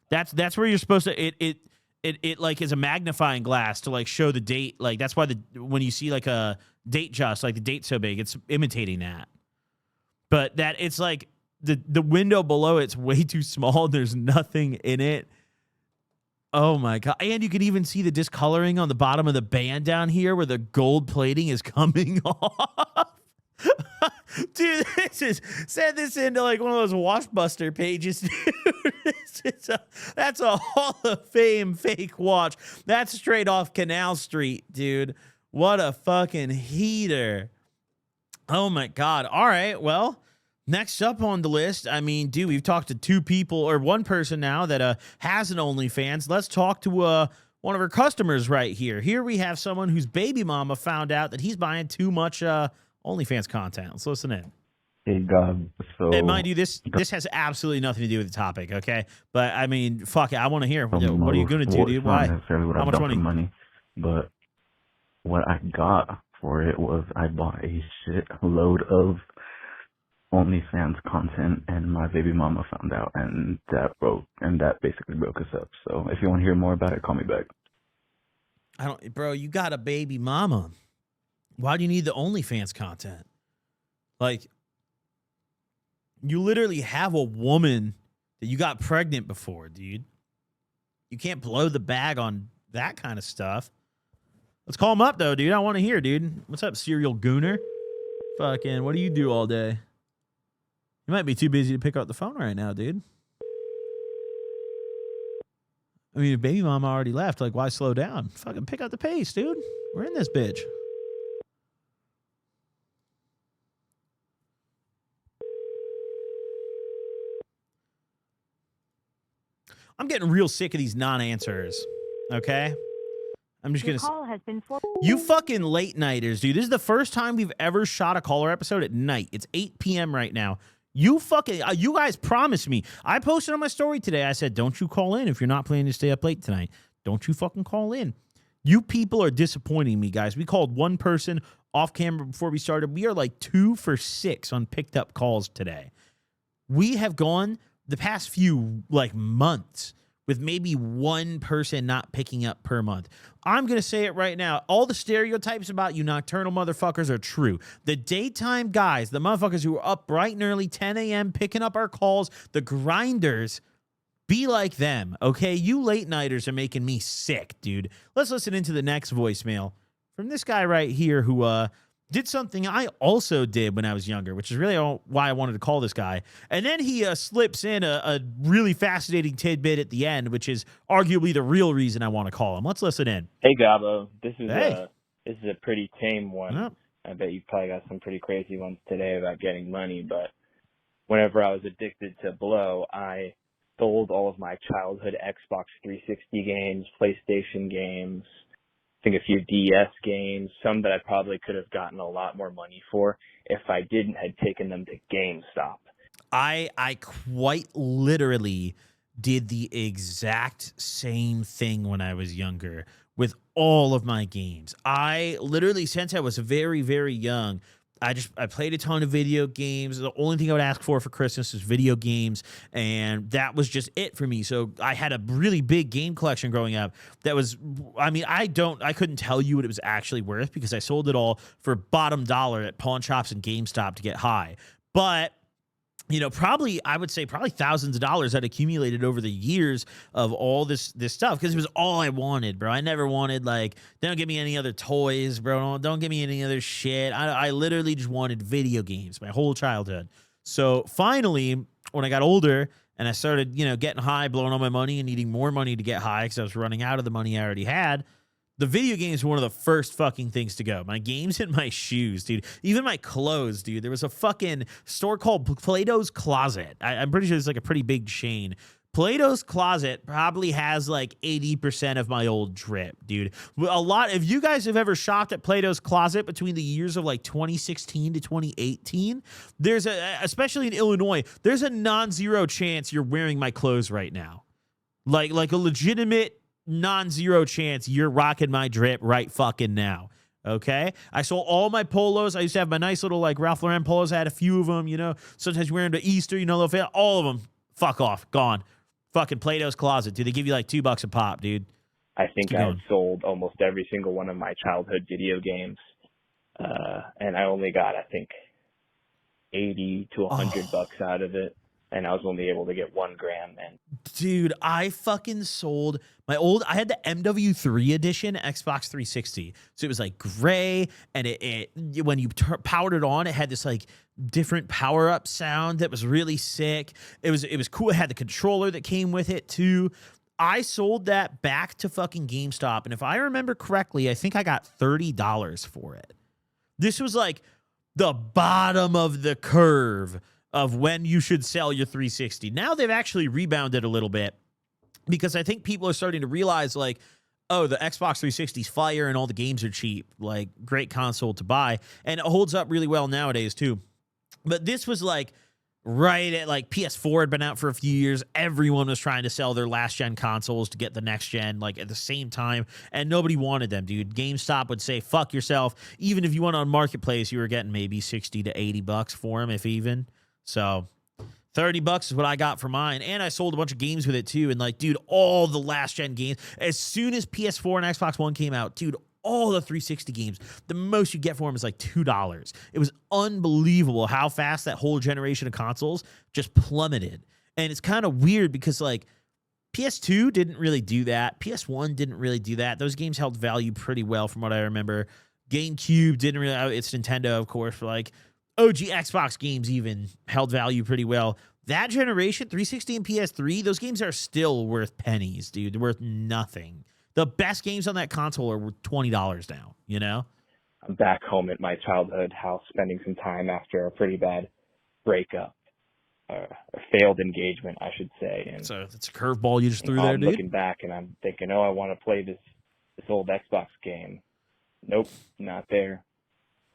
That's where you're supposed to it like is a magnifying glass to like show the date. Like that's why when you see like a date just like the date's so big, it's imitating that. But that it's like the window below it's way too small. There's nothing in it. Oh my God. And you can even see the discoloring on the bottom of the band down here where the gold plating is coming off. Dude, send this into like one of those Watchbuster pages, dude. That's a Hall of Fame fake watch. That's straight off Canal Street, dude. What a fucking heater. Oh my God. All right. Well, next up on the list, I mean, dude, we've talked to two people or one person now that has an OnlyFans. Let's talk to one of her customers right here. Here we have someone whose baby mama found out that he's buying too much OnlyFans content. Let's listen in. Hey, God. So, And mind you, this has absolutely nothing to do with the topic, okay? But I mean, fuck it, I want to hear. What are you going to do, dude? Why? Not necessarily what How I much got money? for money, but what I got for it was I bought a shit load of OnlyFans content, and my baby mama found out, and that basically broke us up. So if you want to hear more about it, call me back. Bro, you got a baby mama. Why do you need the OnlyFans content? Like, you literally have a woman that you got pregnant before, dude. You can't blow the bag on that kind of stuff. Let's call him up, though, dude. I want to hear, dude. What's up, serial gooner? Fucking, what do you do all day? You might be too busy to pick up the phone right now, dude. I mean, if baby mama already left, like, why slow down? Fucking pick up the pace, dude. We're in this bitch. I'm getting real sick of these non-answers, okay? I'm just going to... You fucking late-nighters, dude. This is the first time we've ever shot a caller episode at night. It's 8 p.m. right now. You guys promised me. I posted on my story today. I said, don't you call in if you're not planning to stay up late tonight. Don't you fucking call in. You people are disappointing me, guys. We called one person off camera before we started. We are like 2 for 6 on picked up calls today. We have gone the past few like months with maybe one person not picking up per month. I'm going to say it right now. All the stereotypes about you nocturnal motherfuckers are true. The daytime guys, the motherfuckers who are up bright and early, 10 a.m., picking up our calls, the grinders, be like them, okay? You late-nighters are making me sick, dude. Let's listen into the next voicemail from this guy right here who did something I also did when I was younger, which is really why I wanted to call this guy. And then he slips in a really fascinating tidbit at the end, which is arguably the real reason I want to call him. Let's listen in. Hey, Gabo. This is Hey. a pretty tame one. Yep. I bet you've probably got some pretty crazy ones today about getting money, but whenever I was addicted to blow, I sold all of my childhood Xbox 360 games, PlayStation games, I think a few DS games, some that I probably could have gotten a lot more money for if I didn't had taken them to GameStop. I quite literally did the exact same thing when I was younger with all of my games. I literally, since I was very, very young, I played a ton of video games. The only thing I would ask for Christmas was video games, and that was just it for me. So I had a really big game collection growing up that was, I mean, I couldn't tell you what it was actually worth because I sold it all for bottom dollar at pawn shops and GameStop to get high. But you know, I would say thousands of dollars I'd accumulated over the years of all this stuff because it was all I wanted, bro. I never wanted, like, don't give me any other toys, bro. Don't give me any other shit. I literally just wanted video games my whole childhood. So finally, when I got older and I started, you know, getting high, blowing all my money and needing more money to get high because I was running out of the money I already had, the video games were one of the first fucking things to go. My games and my shoes, dude. Even my clothes, dude. There was a fucking store called Plato's Closet. I'm pretty sure it's like a pretty big chain. Plato's Closet probably has like 80% of my old drip, dude. A lot. If you guys have ever shopped at Plato's Closet between the years of like 2016 to 2018, especially in Illinois, there's a non-zero chance you're wearing my clothes right now. Like a legitimate non-zero chance you're rocking my drip right fucking now. Okay? I sold all my polos. I used to have my nice little like Ralph Lauren polos. I had a few of them, you know. Sometimes you wear them to Easter, you know, all of them. Fuck off. Gone. Fucking Plato's Closet, dude. They give you like $2 a pop, dude. I think I had sold almost every single one of my childhood video games. And I only got, I think, 80 to 100 bucks out of it. And I was only able to get $1 grand then. Dude, I fucking sold I had the MW3 edition Xbox 360. So it was like gray, and it when you powered it on, it had this like different power up sound that was really sick. It was cool. It had the controller that came with it too. I sold that back to fucking GameStop, and if I remember correctly, I think I got $30 for it. This was like the bottom of the curve of when you should sell your 360. Now they've actually rebounded a little bit because I think people are starting to realize, like, oh, the Xbox 360's fire and all the games are cheap. Like, great console to buy. And it holds up really well nowadays, too. But this was, like, right at, like, PS4 had been out for a few years. Everyone was trying to sell their last-gen consoles to get the next-gen, like, at the same time. And nobody wanted them, dude. GameStop would say, fuck yourself. Even if you went on Marketplace, you were getting maybe 60 to 80 bucks for them, if even. So $30 is what I got for mine. And I sold a bunch of games with it too. And like, dude, all the last gen games, as soon as PS4 and Xbox One came out, dude, all the 360 games, the most you get for them is like $2. It was unbelievable how fast that whole generation of consoles just plummeted. And it's kind of weird because like PS2 didn't really do that. PS1 didn't really do that. Those games held value pretty well from what I remember. GameCube didn't really, it's Nintendo, of course, for like OG Xbox games even held value pretty well. That generation, 360 and PS3, those games are still worth pennies, dude. They're worth nothing. The best games on that console are worth $20 now, you know? I'm back home at my childhood house spending some time after a pretty bad breakup. A failed engagement, I should say. And so it's a curveball you just threw there, I'm dude? looking back and I'm thinking, oh, I want to play this old Xbox game. Nope, not there.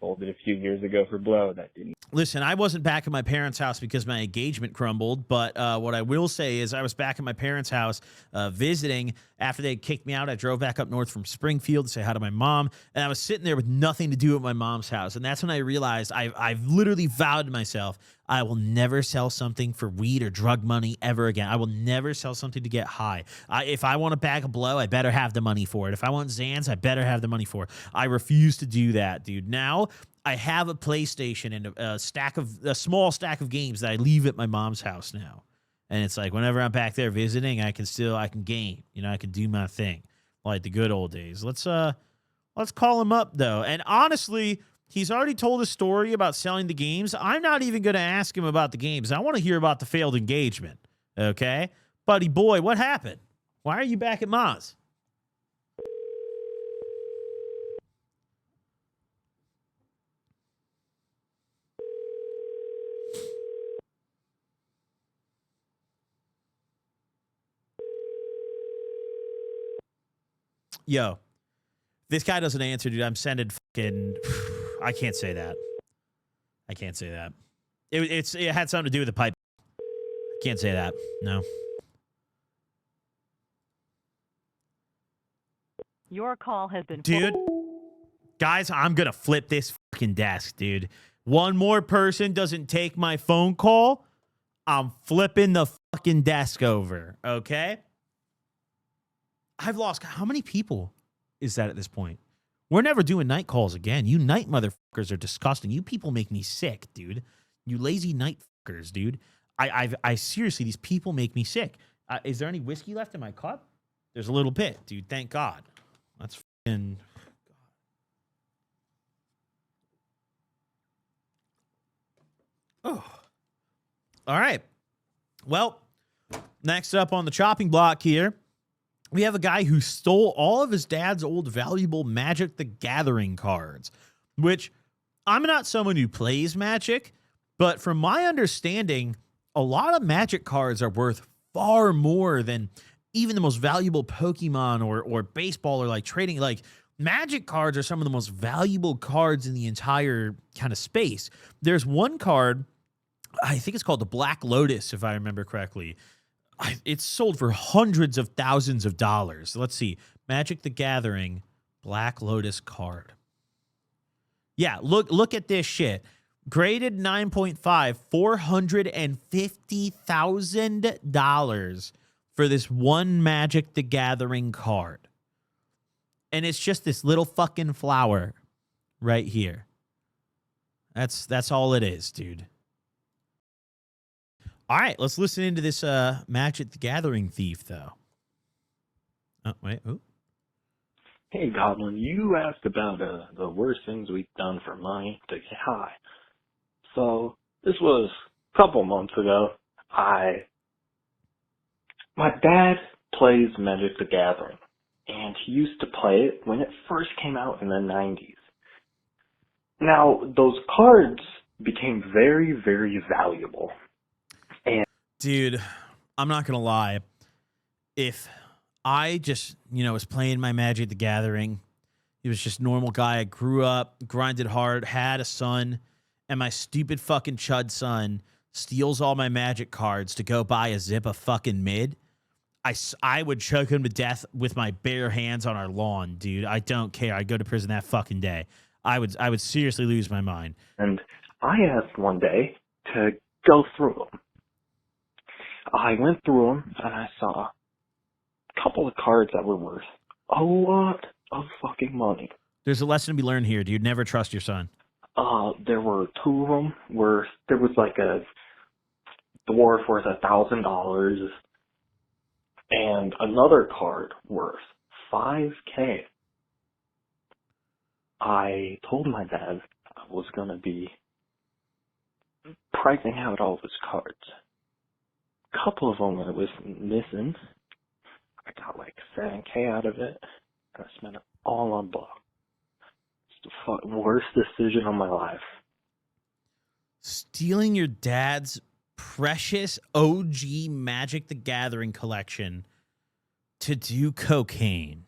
sold it a few years ago for blow. That didn't. Listen, I wasn't back at my parents' house because my engagement crumbled, but what I will say is I was back at my parents' house visiting after they kicked me out. I drove back up north from Springfield to say hi to my mom, and I was sitting there with nothing to do at my mom's house, and that's when I realized I've literally vowed to myself, I will never sell something for weed or drug money ever again. I will never sell something to get high. If I want a bag of blow, I better have the money for it. If I want Xans, I better have the money for it. I refuse to do that, dude. Now I have a PlayStation and a small stack of games that I leave at my mom's house now. And it's like whenever I'm back there visiting, I can game. You know, I can do my thing like the good old days. Let's call him up though. And honestly, he's already told a story about selling the games. I'm not even going to ask him about the games. I want to hear about the failed engagement. Okay? Buddy boy, what happened? Why are you back at Ma's? Yo, this guy doesn't answer, dude. I'm sending fucking... I can't say that. I can't say that. It had something to do with the pipe. Can't say that. No. Your call has been... Dude, guys, I'm going to flip this fucking desk, dude. One more person doesn't take my phone call, I'm flipping the fucking desk over, okay? I've lost... How many people is that at this point? We're never doing night calls again. You night motherfuckers are disgusting. You people make me sick, dude. You lazy night fuckers, dude. I seriously, these people make me sick. Is there any whiskey left in my cup? There's a little bit, dude. Thank God. That's fucking... Oh. All right. Well, next up on the chopping block here, we have a guy who stole all of his dad's old valuable Magic the Gathering cards, which I'm not someone who plays Magic, but from my understanding, a lot of Magic cards are worth far more than even the most valuable Pokemon or baseball or like trading. Like Magic cards are some of the most valuable cards in the entire kind of space. There's one card, I think it's called the Black Lotus, if I remember correctly. It's sold for hundreds of thousands of dollars. Let's see. Magic the Gathering, Black Lotus card. Yeah, look at this shit. Graded 9.5, $450,000 for this one Magic the Gathering card. And it's just this little fucking flower right here. That's all it is, dude. All right, let's listen into this Magic the Gathering thief, though. Oh, wait. Ooh. Hey, Goblin, you asked about the worst things we've done for money to get high. So, this was a couple months ago. My dad plays Magic the Gathering, and he used to play it when it first came out in the 90s. Now, those cards became very, very valuable. And dude, I'm not going to lie. If I just, was playing my Magic the Gathering, he was just a normal guy. I grew up, grinded hard, had a son, and my stupid fucking chud son steals all my Magic cards to go buy a zip of fucking mid, I would choke him to death with my bare hands on our lawn, dude. I don't care. I'd go to prison that fucking day. I would seriously lose my mind. And I asked one day to go through them. I went through them and I saw a couple of cards that were worth a lot of fucking money. There's a lesson to be learned here, dude. Never trust your son. There were two of them where there was like a dwarf worth $1,000 and another card worth $5,000. I told my dad I was going to be pricing out all of his cards. A couple of them I was missing. I got like $7,000 out of it, and I spent it all on blow. It's the worst decision of my life. Stealing your dad's precious OG Magic the Gathering collection to do cocaine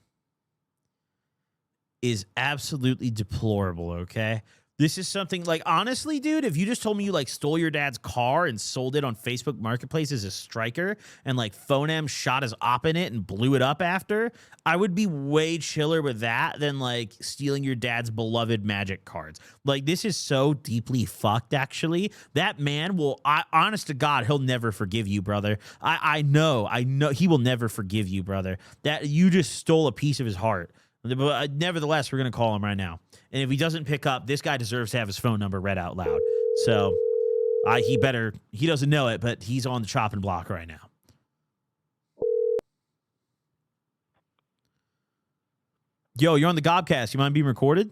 is absolutely deplorable, okay? This is something like, honestly, dude, if you just told me you like stole your dad's car and sold it on Facebook Marketplace as a striker and like Phonem shot his op in it and blew it up after, I would be way chiller with that than like stealing your dad's beloved Magic cards. Like, this is so deeply fucked, actually. That man will, honest to God, he'll never forgive you, brother. I know he will never forgive you, brother. That you just stole a piece of his heart. But nevertheless, we're going to call him right now. And if he doesn't pick up, this guy deserves to have his phone number read out loud. So he doesn't know it, but he's on the chopping block right now. Yo, you're on the Gobcast. You mind being recorded?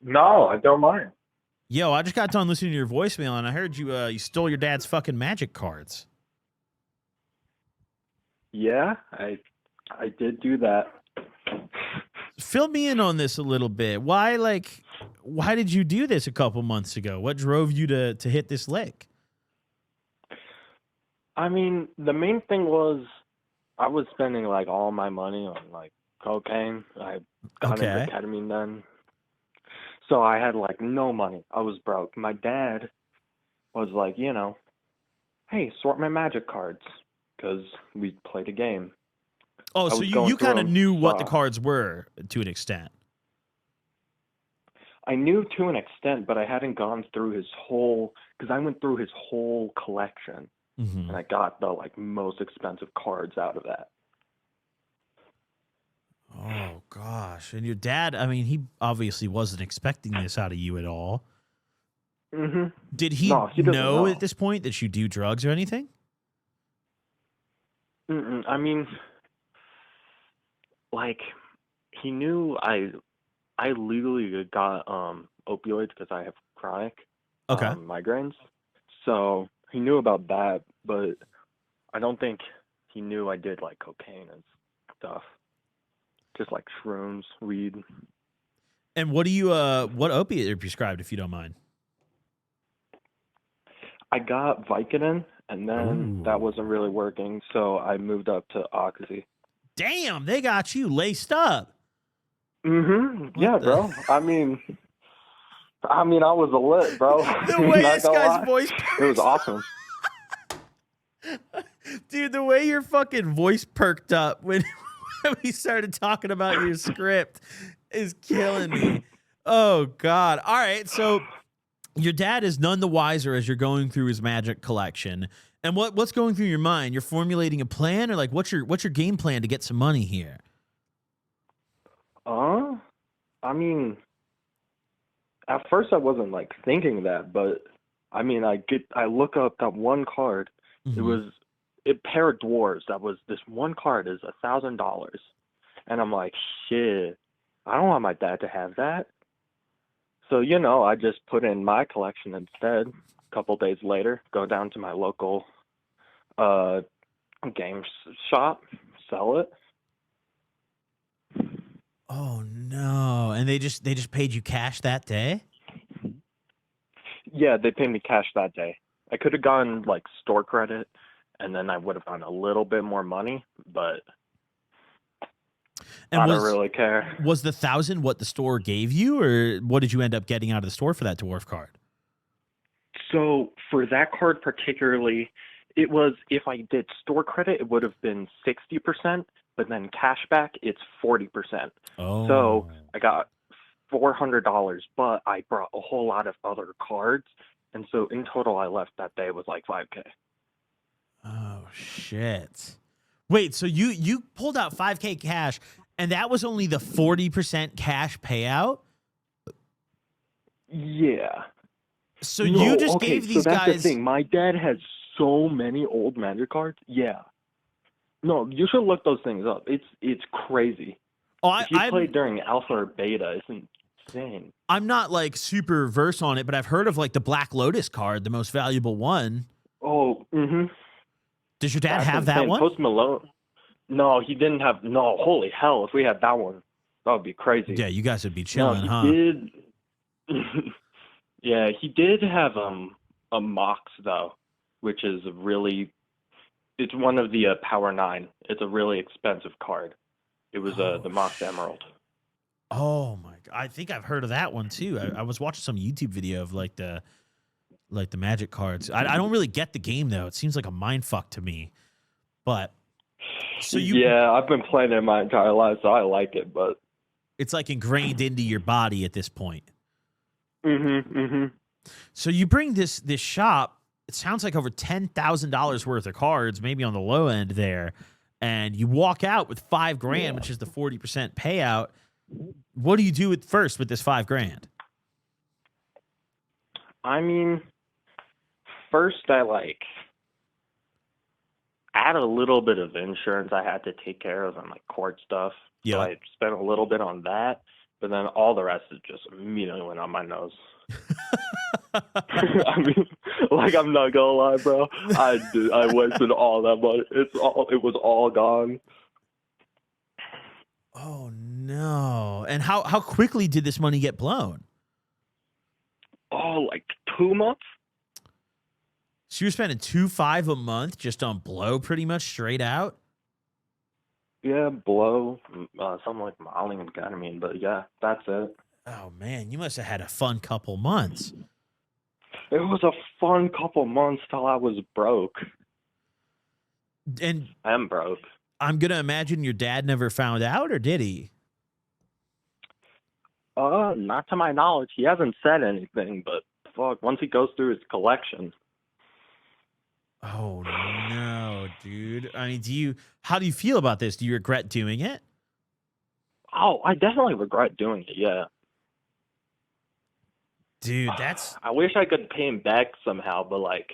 No, I don't mind. Yo, I just got done listening to your voicemail, and I heard you stole your dad's fucking Magic cards. Yeah, I did do that. Fill me in on this a little bit. Why did you do this a couple months ago? What drove you to hit this lick? I mean, the main thing was I was spending like all my money on like cocaine. I got into ketamine then. So I had like no money. I was broke. My dad was like, hey, sort my Magic cards because we played a game. Oh, so you kind of knew what the cards were to an extent. I knew to an extent, but I hadn't gone through his whole, because I went through his whole collection, and I got the like most expensive cards out of that. Oh, gosh. And your dad, I mean, he obviously wasn't expecting this out of you at all. Mm-hmm. Did he know at this point that you do drugs or anything? I mean, like, he knew I legally got opioids because I have chronic migraines. So he knew about that, but I don't think he knew I did like cocaine and stuff. Just like shrooms, weed. And what opiate are you prescribed, if you don't mind? I got Vicodin, and then that wasn't really working, so I moved up to Oxy. Damn, they got you laced up. Yeah, bro. I mean, I was a lit, bro. The way this guy's voice perks. It was awesome. Dude, the way your fucking voice perked up when we started talking about your script is killing me. Oh, God. All right, so your dad is none the wiser as you're going through his Magic collection. And what's going through your mind? You're formulating a plan, or like what's your game plan to get some money here? I mean, at first I wasn't like thinking that, but I mean, I look up that one card. It was a pair of dwarves. That was this one card is $1,000, and I'm like, shit, I don't want my dad to have that. So I just put in my collection instead. A couple days later, go down to my local game shop, sell it. Oh no! And they just paid you cash that day? Yeah, they paid me cash that day. I could have gone like store credit, and then I would have gotten a little bit more money, but I don't really care. Was the $1,000 what the store gave you, or what did you end up getting out of the store for that dwarf card? So for that card particularly, it was, if I did store credit, it would have been 60%, but then cashback, it's 40%. Oh. So I got $400, but I brought a whole lot of other cards, and so in total, I left that day with like $5,000. Oh shit! Wait, so you pulled out $5,000 cash, and that was only the 40% cash payout? Yeah. So you just gave these that's guys. The thing. My dad has so many old Magic cards. Yeah. No, you should look those things up. It's crazy. Oh, if you played during alpha or beta, it's insane. I'm not like super versed on it, but I've heard of like the Black Lotus card, the most valuable one. Oh, Does your dad have that one? Post Malone. No, he didn't have. No, holy hell! If we had that one, that would be crazy. Yeah, you guys would be chilling, huh? Did. Yeah, he did have a Mox though, which is it's one of the Power 9. It's a really expensive card. It was the Mox Emerald. Oh my! I think I've heard of that one too. I was watching some YouTube video of like the magic cards. I don't really get the game though. It seems like a mind fuck to me. But so Yeah, I've been playing it my entire life, so I like it, but it's like ingrained into your body at this point. Mm-hmm. So you bring this shop. It sounds like over $10,000 worth of cards, maybe on the low end there, and you walk out with $5,000, which is the 40% payout. What do you do with this $5,000? I mean, first I had a little bit of insurance I had to take care of and like court stuff. Yeah. So I spent a little bit on that, but then all the rest is just immediately went on my nose. I mean, like, I'm not gonna lie, bro. I wasted all that money. It was all gone. Oh no! And how quickly did this money get blown? Oh, like 2 months. So you're spending $2,500 a month just on blow, pretty much straight out. Yeah, blow, something like Molly and ketamine, but yeah, that's it. Oh man, you must have had a fun couple months. It was a fun couple months till I was broke. And I'm broke. I'm gonna imagine your dad never found out, or did he? Not to my knowledge. He hasn't said anything, but fuck, once he goes through his collection. Oh no, dude. I mean, how do you feel about this? Do you regret doing it? Oh, I definitely regret doing it, yeah. Dude, I wish I could pay him back somehow, but I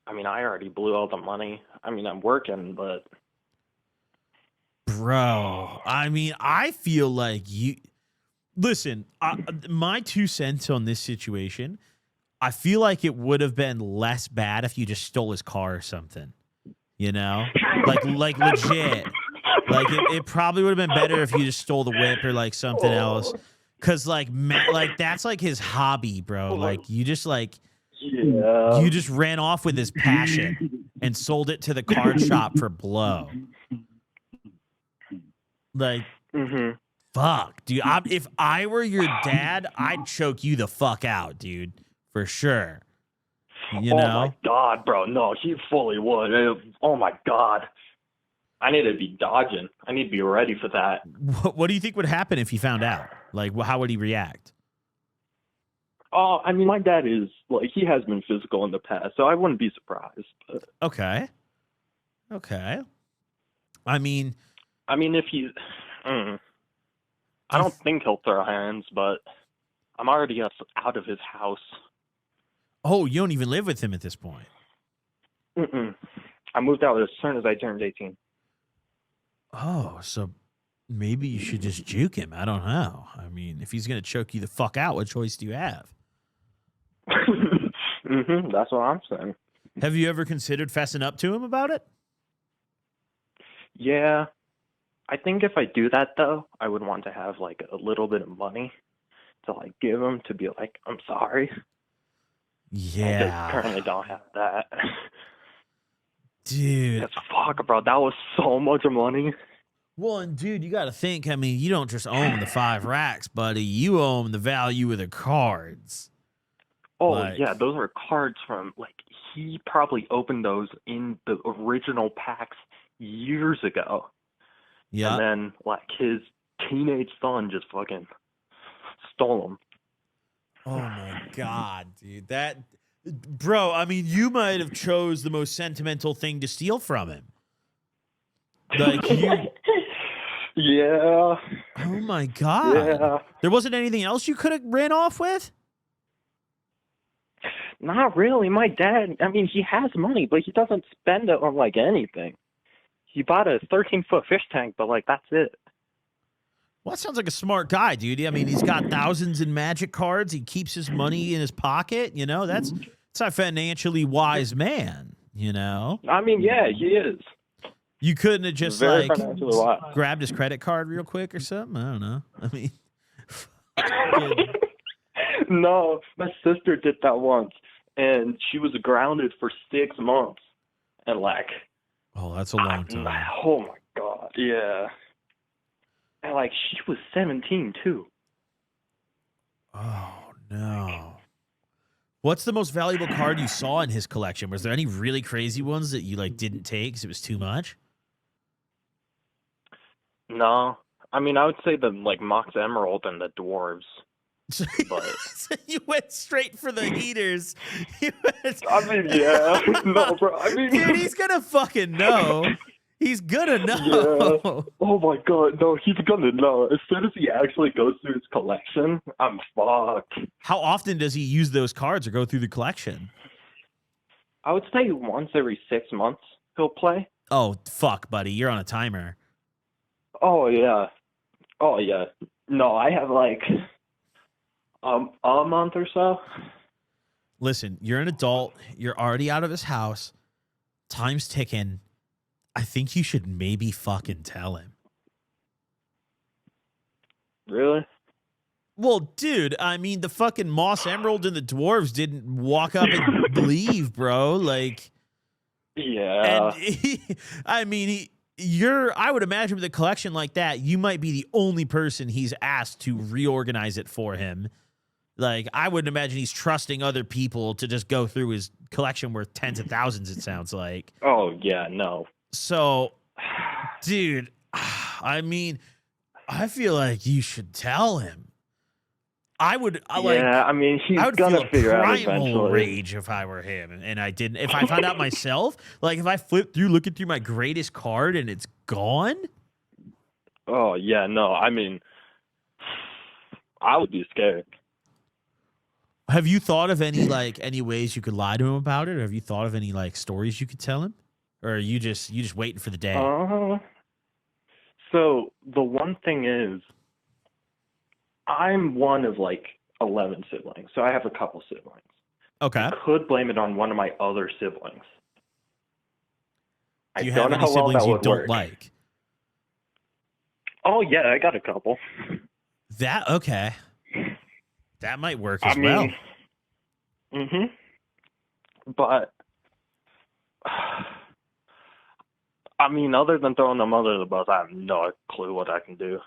already blew all the money. I'm working, but... Bro, I feel like you... Listen, my 2 cents on this situation, I feel like it would have been less bad if you just stole his car or something. You know? Like legit. Like, it probably would have been better if you just stole the whip or, something else. Because, that's, his hobby, bro. Like, you just, you just ran off with his passion and sold it to the card shop for blow. Fuck, dude. If I were your dad, I'd choke you the fuck out, dude. For sure. You know? Oh, my God, bro. No, he fully would. Oh, my God. I need to be dodging. I need to be ready for that. What do you think would happen if he found out? How would he react? Oh, my dad is, he has been physical in the past, so I wouldn't be surprised. But... Okay. if he's... I don't think he'll throw hands, but I'm already out of his house. Oh, you don't even live with him at this point? Mm-mm. I moved out as soon as I turned 18. Oh, so maybe you should just juke him. I don't know. If he's going to choke you the fuck out, what choice do you have? That's what I'm saying. Have you ever considered fessing up to him about it? Yeah. I think if I do that, though, I would want to have, a little bit of money to, give him to be I'm sorry. Yeah. I currently don't have that. Dude. That's fuck, bro. That was so much money. Well, and dude, you got to think, you don't just own the 5 racks, buddy. You own the value of the cards. Oh, yeah. Those are cards from, he probably opened those in the original packs years ago. Yeah. And then, his teenage son just fucking stole them. Oh, my God, dude. Bro, you might have chose the most sentimental thing to steal from him. Yeah. Oh, my God. Yeah. There wasn't anything else you could have ran off with? Not really. My dad, he has money, but he doesn't spend it on, anything. He bought a 13-foot fish tank, but, that's it. Well, that sounds like a smart guy, dude. He's got thousands in magic cards. He keeps his money in his pocket. That's a financially wise man, Yeah, he is. You couldn't have just, Very financially wise. grabbed his credit card real quick or something? I don't know. No, my sister did that once, and she was grounded for 6 months. And, oh, that's a long time. Oh, my God, yeah. And, she was 17, too. Oh, no. What's the most valuable card you saw in his collection? Was there any really crazy ones that you like didn't take because it was too much? No. I mean, I would say the like Mox Emerald and the dwarves. But So you went straight for the heaters. I mean, yeah. No, bro. I mean, dude, he's gonna fucking know. He's gonna know. Yeah. Oh my god, no, he's gonna know. As soon as he actually goes through his collection, I'm fucked. How often does he use those cards or go through the collection? I would say once every 6 months he'll play. Oh, fuck, buddy. You're on a timer. Oh yeah. Oh yeah. No, I have like a month or so. Listen, you're an adult. You're already out of his house. Time's ticking. I think you should maybe fucking tell him. Really? Well, dude, I mean, the fucking Moss Emerald and the dwarves didn't walk up and leave, bro. Like, yeah. And I would imagine with a collection like that, you might be the only person he's asked to reorganize it for him. Like, I wouldn't imagine he's trusting other people to just go through his collection worth tens of thousands, it sounds like. Oh yeah, no. So, dude, I mean, I feel like you should tell him. I would I mean, he's gonna figure out eventually. Rage if I were him, and I didn't. If I found out myself, like if I flip through, looking through my greatest card, and it's gone. Oh yeah, no. I mean, I would be scared. Have you thought of any ways you could lie to him about it, or have you thought of any like stories you could tell him, or are you just waiting for the day? So the one thing is, I'm one of like 11 siblings, so I have a couple siblings. Okay. I could blame it on one of my other siblings. Do you have any siblings you don't like? Oh yeah, I got a couple. Okay. That might work as well. But I mean, other than throwing them under the bus, I have no clue what I can do.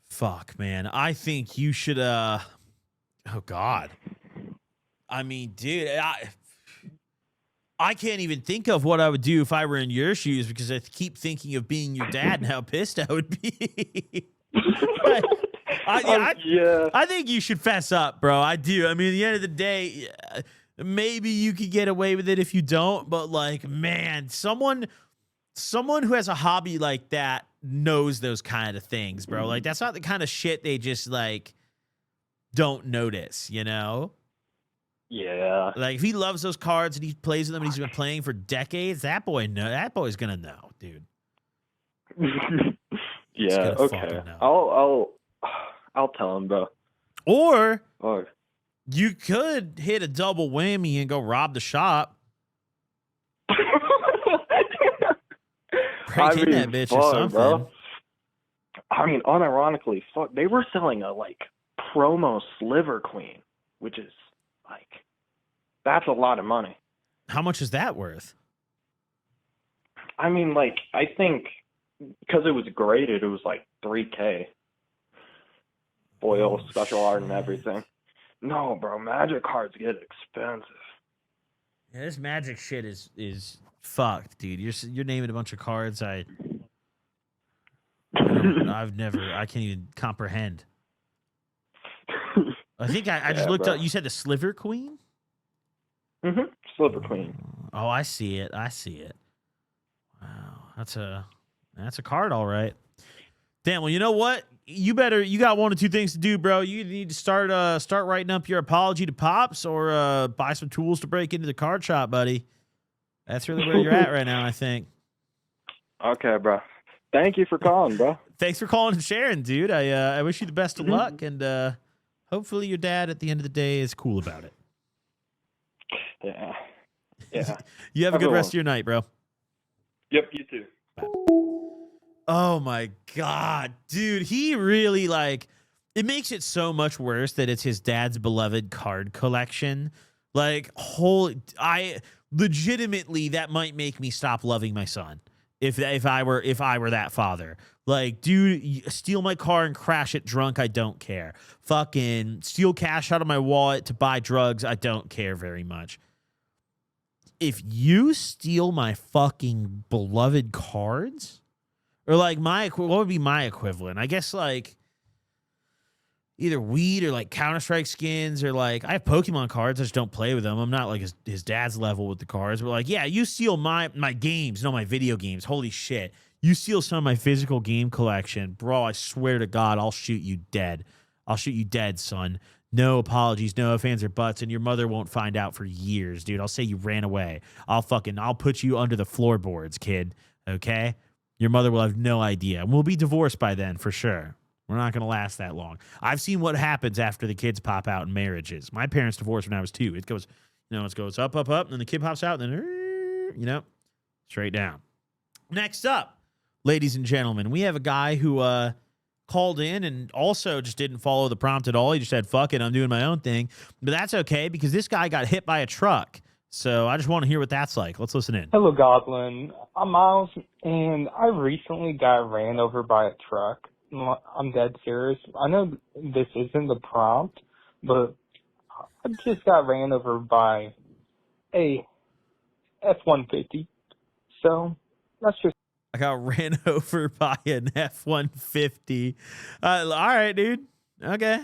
Fuck, man. I think you should, oh, God. I mean, dude, I can't even think of what I would do if I were in your shoes because I keep thinking of being your dad and how pissed I would be. I think you should fess up, bro. I do. I mean, at the end of the day, maybe you could get away with it if you don't, but like, man, someone who has a hobby like that knows those kind of things, bro. Like, that's not the kind of shit they just like don't notice, you know? Yeah. Like, if he loves those cards and he plays with them and he's been playing for decades, that boy's gonna know, dude. Yeah, okay. I'll tell him, bro. Or you could hit a double whammy and go rob the shop. Break in that bitch or something. Bro. I mean, unironically, fuck, they were selling a like promo Sliver Queen, which is like, that's a lot of money. How much is that worth? I mean, like, I think because it was graded, it was like $3K. Foil, special art, and everything. No, bro, Magic cards get expensive. Yeah, this Magic shit is fucked, dude. You're naming a bunch of cards I can't even comprehend. I think I just looked up. You said the Sliver Queen? Mm-hmm. Sliver Queen. Oh, I see it. Wow, that's a card, all right. Damn. Well, you know what? You got one or two things to do, bro. You need to start writing up your apology to Pops or buy some tools to break into the card shop, buddy. That's really where you're at right now, I think. Okay, bro. Thank you for calling, bro. Thanks for calling and sharing, dude. I wish you the best of luck, and hopefully your dad at the end of the day is cool about it. Yeah. You have a good rest of your night, bro. Yep, you too. Bye. Oh my God, dude. He really it makes it so much worse that it's his dad's beloved card collection. Like, legitimately, that might make me stop loving my son If I were that father. Like, dude, steal my car and crash it drunk, I don't care. Fucking steal cash out of my wallet to buy drugs, I don't care very much. If you steal my fucking beloved cards, or like what would be my equivalent? I guess like either weed or like Counter-Strike skins, or like I have Pokemon cards, I just don't play with them. I'm not like his dad's level with the cards. But like, yeah, you steal my games, no, my video games. Holy shit. You steal some of my physical game collection, bro, I swear to God, I'll shoot you dead. I'll shoot you dead, son. No apologies, no ifs, ands, or buts, and your mother won't find out for years, dude. I'll say you ran away. I'll put you under the floorboards, kid, okay? Your mother will have no idea. We'll be divorced by then, for sure. We're not going to last that long. I've seen what happens after the kids pop out in marriages. My parents divorced when I was 2. It goes, it goes up, up, up, and then the kid pops out, and then, straight down. Next up, ladies and gentlemen, we have a guy who called in and also just didn't follow the prompt at all. He just said, fuck it, I'm doing my own thing. But that's okay, because this guy got hit by a truck. So I just want to hear what that's like. Let's listen in. Hello, Goblin. I'm Miles, and I recently got ran over by a truck. I'm dead serious. I know this isn't the prompt, but I just got ran over by a F-150. So that's just... I got ran over by an F-150. All right, dude. Okay.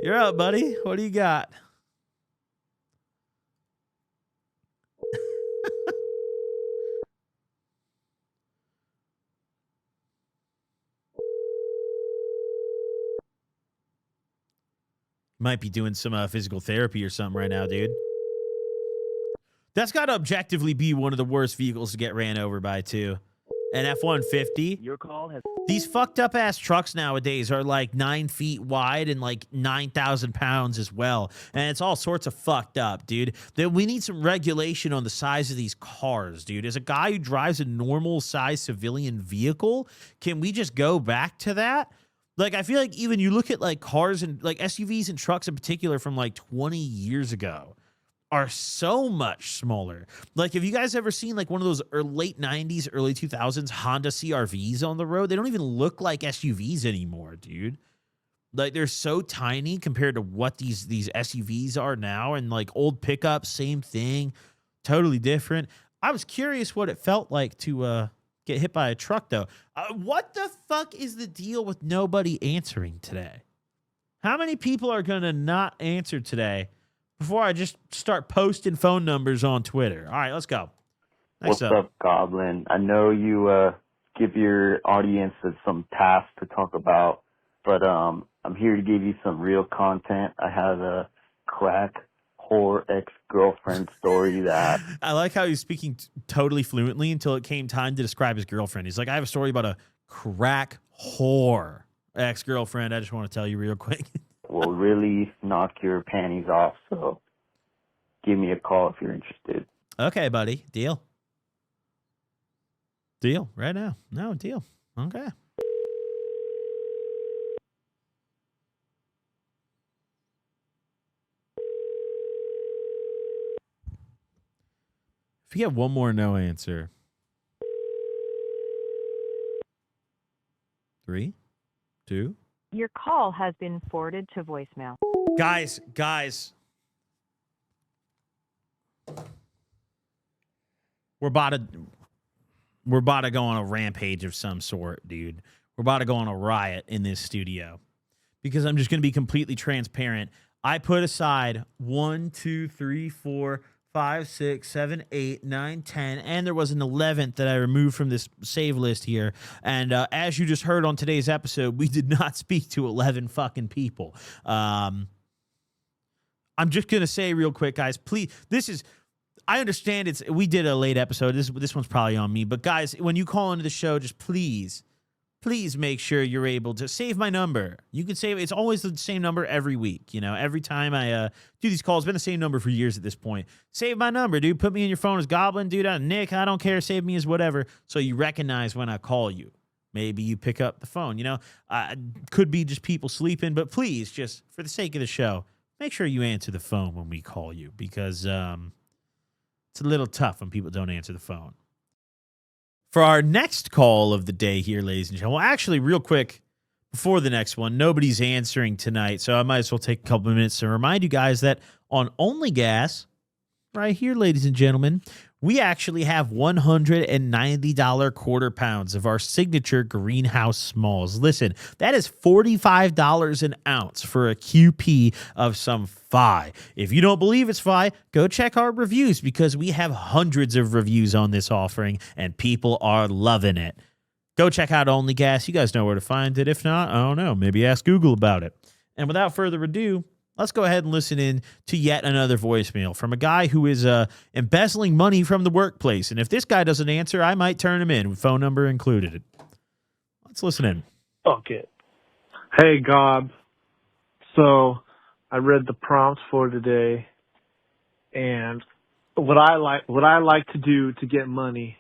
You're up, buddy. What do you got? Might be doing some physical therapy or something right now, dude. That's got to objectively be one of the worst vehicles to get ran over by, too. An F-150. Your call has... These fucked up ass trucks nowadays are like 9 feet wide and like 9,000 pounds as well. And it's all sorts of fucked up, dude. We need some regulation on the size of these cars, dude. As a guy who drives a normal size civilian vehicle, can we just go back to that? Like, I feel like even you look at like cars and like SUVs and trucks in particular from like 20 years ago are so much smaller. Like, have you guys ever seen like one of those late 90s, early 2000s Honda CRVs on the road? They don't even look like SUVs anymore, dude. Like, they're so tiny compared to what these SUVs are now. And like old pickups, same thing, totally different. I was curious what it felt like to get hit by a truck, though. What the fuck is the deal with nobody answering today? How many people are going to not answer today before I just start posting phone numbers on Twitter? All right, let's go. What's up, Goblin? I know you give your audience some tasks to talk about, but I'm here to give you some real content. I have a crack whore ex-girlfriend story that... I like how he's speaking totally fluently until it came time to describe his girlfriend. He's like, I have a story about a crack whore ex-girlfriend. I just want to tell you real quick. will really knock your panties off, so give me a call if you're interested. Okay, buddy. Deal. Deal. Right now. No, deal. Okay. If you get one more no answer. 3, 2. Your call has been forwarded to voicemail. Guys. We're about to go on a rampage of some sort, dude. We're about to go on a riot in this studio. Because I'm just going to be completely transparent. I put aside 1, 2, 3, 4, 5, 6, 7, 8, 9, 10, and there was an 11th that I removed from this save list here. And as you just heard on today's episode, we did not speak to 11 fucking people. I'm just going to say real quick, guys, please, I understand we did a late episode. This one's probably on me. But guys, when you call into the show, just please make sure you're able to save my number. You can save it's always the same number every week. You know, every time I do these calls, it's been the same number for years at this point. Save my number, dude. Put me in your phone as Goblin, dude. Nick, I don't care. Save me as whatever. So you recognize when I call you. Maybe you pick up the phone. You know, could be just people sleeping. But please, just for the sake of the show, make sure you answer the phone when we call you because it's a little tough when people don't answer the phone. For our next call of the day here, ladies and gentlemen. Well, actually, real quick, before the next one, nobody's answering tonight, so I might as well take a couple of minutes to remind you guys that on OnlyGas, right here, ladies and gentlemen, we actually have $190 quarter pounds of our signature greenhouse smalls. Listen, that is $45 an ounce for a QP of some Fi. If you don't believe it's Fi, go check our reviews because we have hundreds of reviews on this offering and people are loving it. Go check out OnlyGas. You guys know where to find it. If not, I don't know. Maybe ask Google about it. And without further ado, let's go ahead and listen in to yet another voicemail from a guy who is embezzling money from the workplace. And if this guy doesn't answer, I might turn him in with phone number included. Let's listen in. Okay. Hey, Gob. So I read the prompts for today, and what I like to do to get money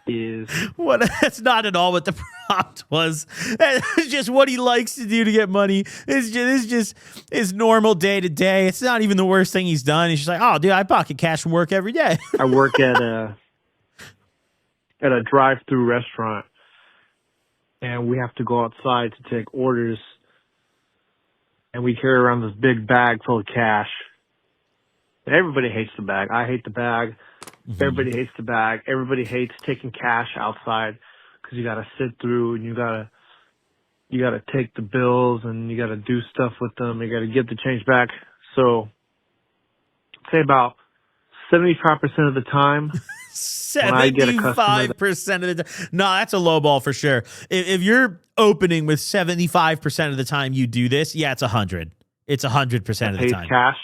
is That's not at all what the prompt was. It's just what he likes to do to get money. It's just his normal day to day. It's not even the worst thing he's done. He's just like, oh, dude, I pocket cash from work every day. I work at a drive-through restaurant, and we have to go outside to take orders, and we carry around this big bag full of cash. And everybody hates the bag. I hate the bag. Everybody hates the bag. Everybody hates taking cash outside because you got to sit through and you got to take the bills and you got to do stuff with them. You got to get the change back. So say about 75% of the time, when I get a customer 75% of the time. No, that's a low ball for sure. If you're opening with 75% of the time you do this, yeah, it's 100. It's 100% of the pays time. cash,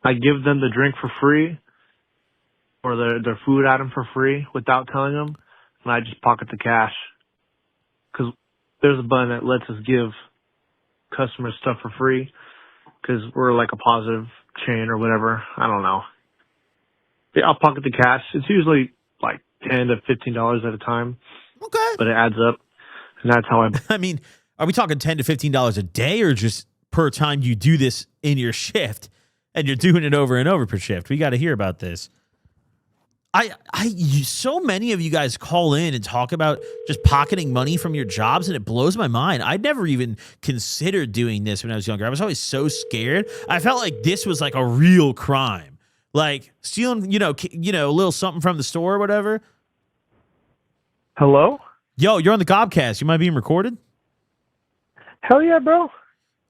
I give them the drink for free or their food item for free without telling them, and I just pocket the cash. Because there's a button that lets us give customers stuff for free because we're like a positive chain or whatever. I don't know. Yeah, I'll pocket the cash. It's usually like $10 to $15 at a time. Okay. But it adds up, and that's how I mean, are we talking $10 to $15 a day or just per time you do this in your shift and you're doing it over and over per shift? We got to hear about this. So many of you guys call in and talk about just pocketing money from your jobs, and it blows my mind. I'd never even considered doing this when I was younger. I was always so scared. I felt like this was like a real crime, like stealing, a little something from the store or whatever. Hello? Yo, you're on the Gobcast. You might be being recorded. Hell yeah, bro.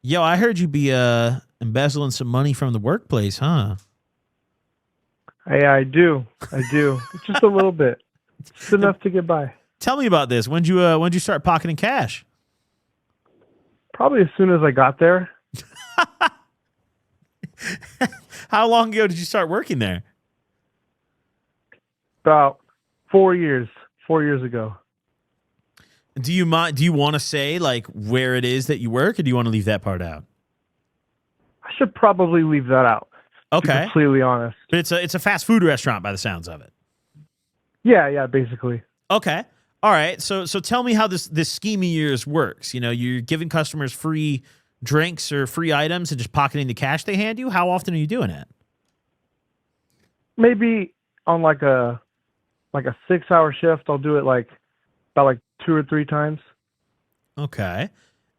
Yo, I heard you be embezzling some money from the workplace, huh? Hey, I do. Just a little bit. It's enough to get by. Tell me about this. When'd you start pocketing cash? Probably as soon as I got there. How long ago did you start working there? About 4 years. 4 years ago. Do you want to say like where it is that you work, or do you want to leave that part out? I should probably leave that out. Okay. To be completely honest. But it's a fast food restaurant by the sounds of it. Yeah, basically. Okay. All right. So tell me how this scheme of yours works. You're giving customers free drinks or free items and just pocketing the cash they hand you. How often are you doing it? Maybe on like a 6-hour shift, I'll do it about 2 or 3 times. Okay.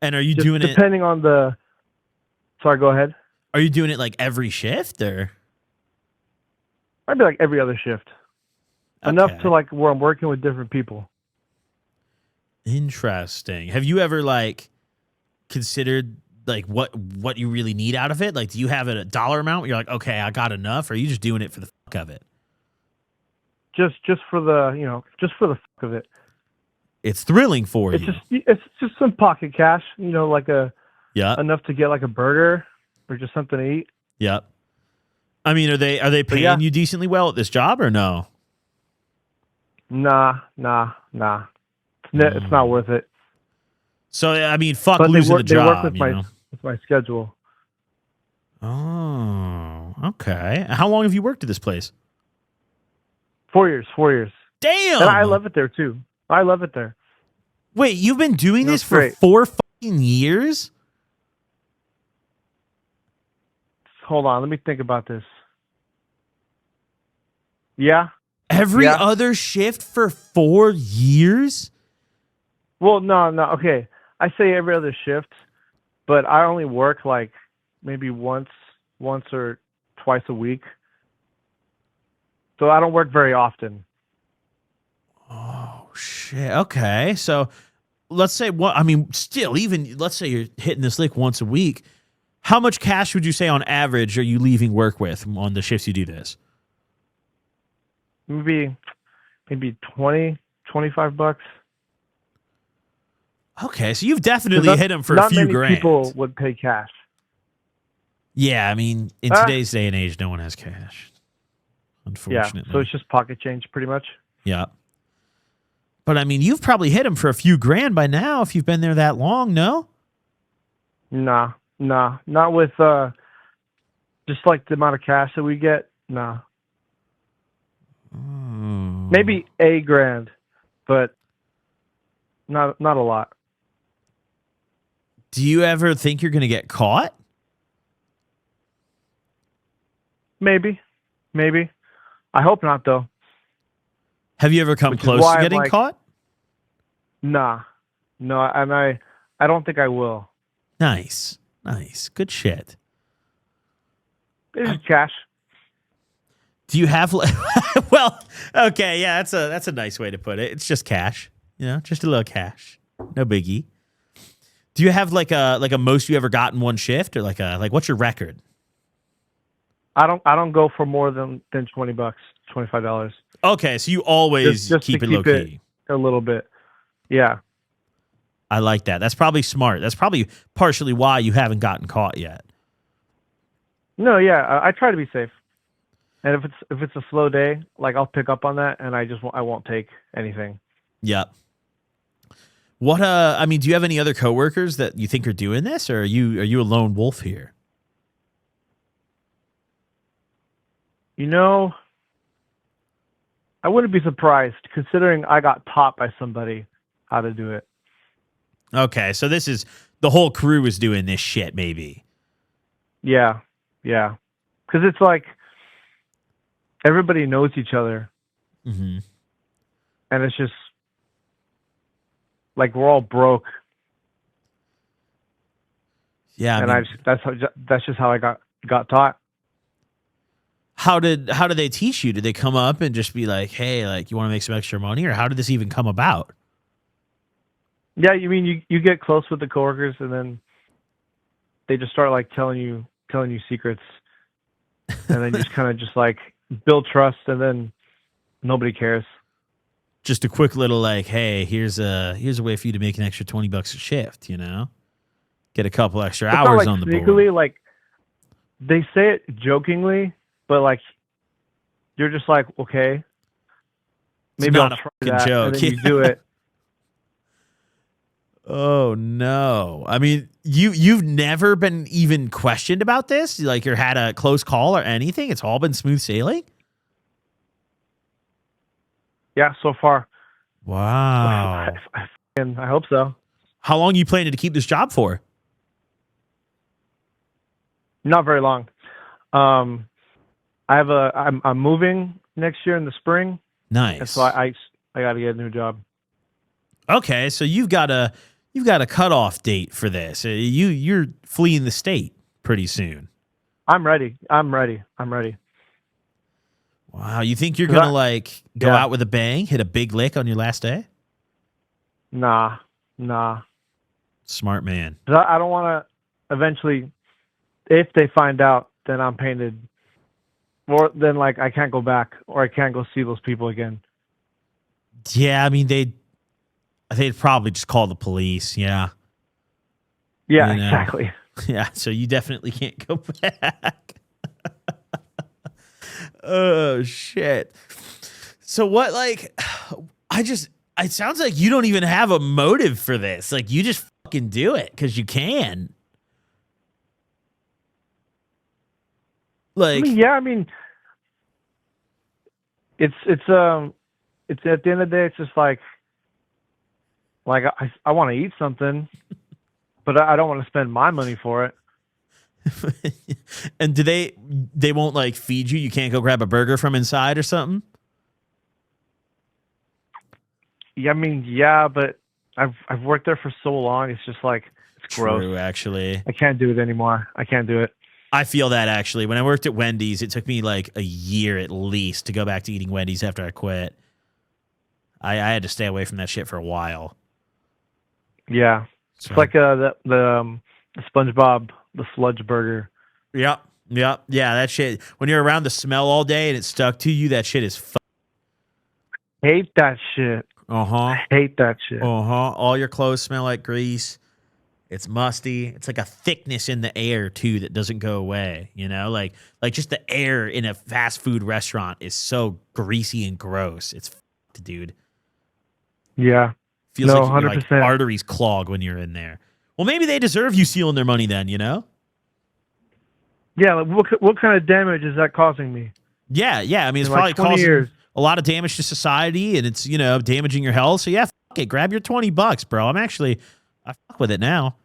And are you Just doing it depending on the? Sorry, go ahead. Are you doing it like every shift or? I'd be like every other shift. Okay. Enough to like where I'm working with different people. Interesting. Have you ever considered what you really need out of it? Like, do you have a dollar amount where you're like, okay, I got enough, or are you just doing it for the fuck of it? Just for the fuck of it. It's thrilling for you. It's just some pocket cash, enough to get like a burger or just something to eat. Yep. I mean, are they paying you decently well at this job or no? Nah. It's not worth it. So I mean, fuck but losing the job. They work with my schedule. Oh, okay. How long have you worked at this place? 4 years. 4 years. Damn. And I love it there too. I love it there. Wait, you've been doing this for great. 4 fucking years? Hold on, let me think about this. Yeah. Every other shift for 4 years? Well, no. Okay, I say every other shift, but I only work like maybe once or twice a week. So I don't work very often. Oh shit. Okay, so let's say even let's say you're hitting this lick once a week. How much cash would you say on average are you leaving work with on the shifts you do this? Maybe 20, 25 bucks. Okay, so you've definitely hit them for a few grand. Not many people would pay cash. Yeah, I mean, in today's day and age, no one has cash, unfortunately. Yeah, so it's just pocket change pretty much. Yeah. But, I mean, you've probably hit them for a few grand by now if you've been there that long, no? Nah. Not with just like the amount of cash that we get. Nah. Maybe $1,000, but not a lot. Do you ever think you're going to get caught? Maybe. I hope not, though. Have you ever come close to getting caught? Nah. No, and I don't think I will. Nice. Good shit. It's just cash. Do you have well, okay, yeah, that's a nice way to put it. It's just cash, just a little cash. No biggie. Do you have like a most you ever got in one shift, or like what's your record? I don't go for more than $20, $25. Okay, so you always just keep to it low key. A little bit. Yeah. I like that. That's probably smart. That's probably partially why you haven't gotten caught yet. No, yeah, I try to be safe. And if it's a slow day, like I'll pick up on that, and I won't take anything. Yep. What I mean, do you have any other coworkers that you think are doing this, or are you a lone wolf here? I wouldn't be surprised considering I got taught by somebody how to do it. Okay, so this is the whole crew is doing this shit, maybe. Yeah. Because it's like everybody knows each other. Mm-hmm. And it's just like we're all broke. Yeah, and that's just how I got taught. How did they teach you? Did they come up and just be like, "Hey, like you want to make some extra money," or how did this even come about? Yeah, you mean you get close with the coworkers, and then they just start like telling you secrets, and then you just kind of just like build trust, and then nobody cares. Just a quick little like, "Hey, here's a way for you to make an extra $20 a shift," Get a couple extra It's hours not like on the sneakily, board. like they say it jokingly, but like you're just like, okay, maybe I'll not a try fucking that, joke. and then you do it. Oh no! I mean, you've never been even questioned about this, like you had a close call or anything. It's all been smooth sailing. Yeah, so far. Wow. I hope so. How long you planning to keep this job for? Not very long. I'm moving next year in the spring. Nice. And so I got to get a new job. Okay, so you've got a cutoff date for this. You're fleeing the state pretty soon. I'm ready. Wow, you think you're gonna like go out with a bang, hit a big lick on your last day? Nah. Smart man. I don't want to eventually, if they find out, then I'm painted, or then like I can't go back, or I can't go see those people again. Yeah, I mean they'd probably just call the police. Yeah. Yeah, exactly. Yeah, so you definitely can't go back. Oh shit. So what? Like, it sounds like you don't even have a motive for this. Like you just fucking do it because you can. Like, I mean, it's at the end of the day, it's just like I want to eat something, but I don't want to spend my money for it. and do they won't like feed you? You can't go grab a burger from inside or something? Yeah, I mean, yeah, but I've worked there for so long. It's just like it's gross. True, actually. I can't do it anymore. I can't do it. I feel that actually. When I worked at Wendy's, it took me like a year at least to go back to eating Wendy's after I quit. I had to stay away from that shit for a while. Yeah, So- it's like the SpongeBob, the sludge burger. Yep. Yeah, that shit. When you're around the smell all day and it's stuck to you, that shit is Hate that shit. Uh-huh. Hate that shit. Uh-huh. All your clothes smell like grease. It's musty. It's like a thickness in the air too that doesn't go away, you know? Like just the air in a fast food restaurant is so greasy and gross. It's fucked, dude. Yeah. Feels No, like your like 100%. arteries clog when you're in there. Well, maybe they deserve you stealing their money then, you know? Yeah, like what kind of damage is that causing me? Yeah. I mean, it's In like probably 20 causing years. a lot of damage to society, and it's, you know, damaging your health. So yeah, fuck it. Grab your $20, bro. I fuck with it now.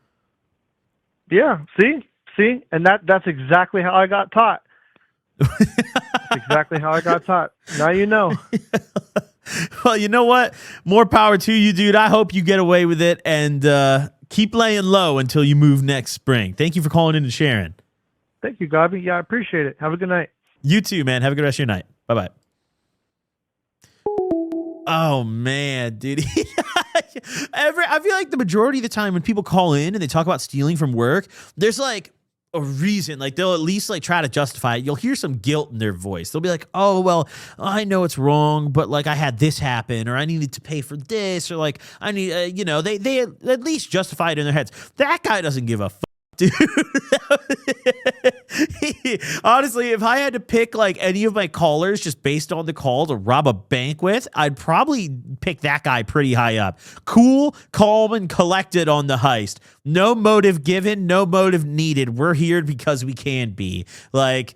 Yeah, see, and that's exactly how I got taught. That's exactly how I got taught. Now you know. Well, you know what? More power to you, dude. I hope you get away with it, and keep laying low until you move next spring. Thank you for calling in and sharing. Thank you, Gobby. Yeah, I appreciate it. Have a good night. You too, man. Have a good rest of your night. Bye-bye. Oh, man, dude. I feel like the majority of the time when people call in and they talk about stealing from work, there's like a reason. Like they'll at least like try to justify it. You'll hear some guilt in their voice. They'll be like, oh, well, I know it's wrong, but like I had this happen, or I needed to pay for this, or like I need, you know, they at least justify it in their heads. That guy doesn't give a fuck. Dude, honestly, if I had to pick like any of my callers just based on the call to rob a bank with, I'd probably pick that guy pretty high up. Cool, calm, and collected on the heist. No motive given, no motive needed. We're here because we can be. Like,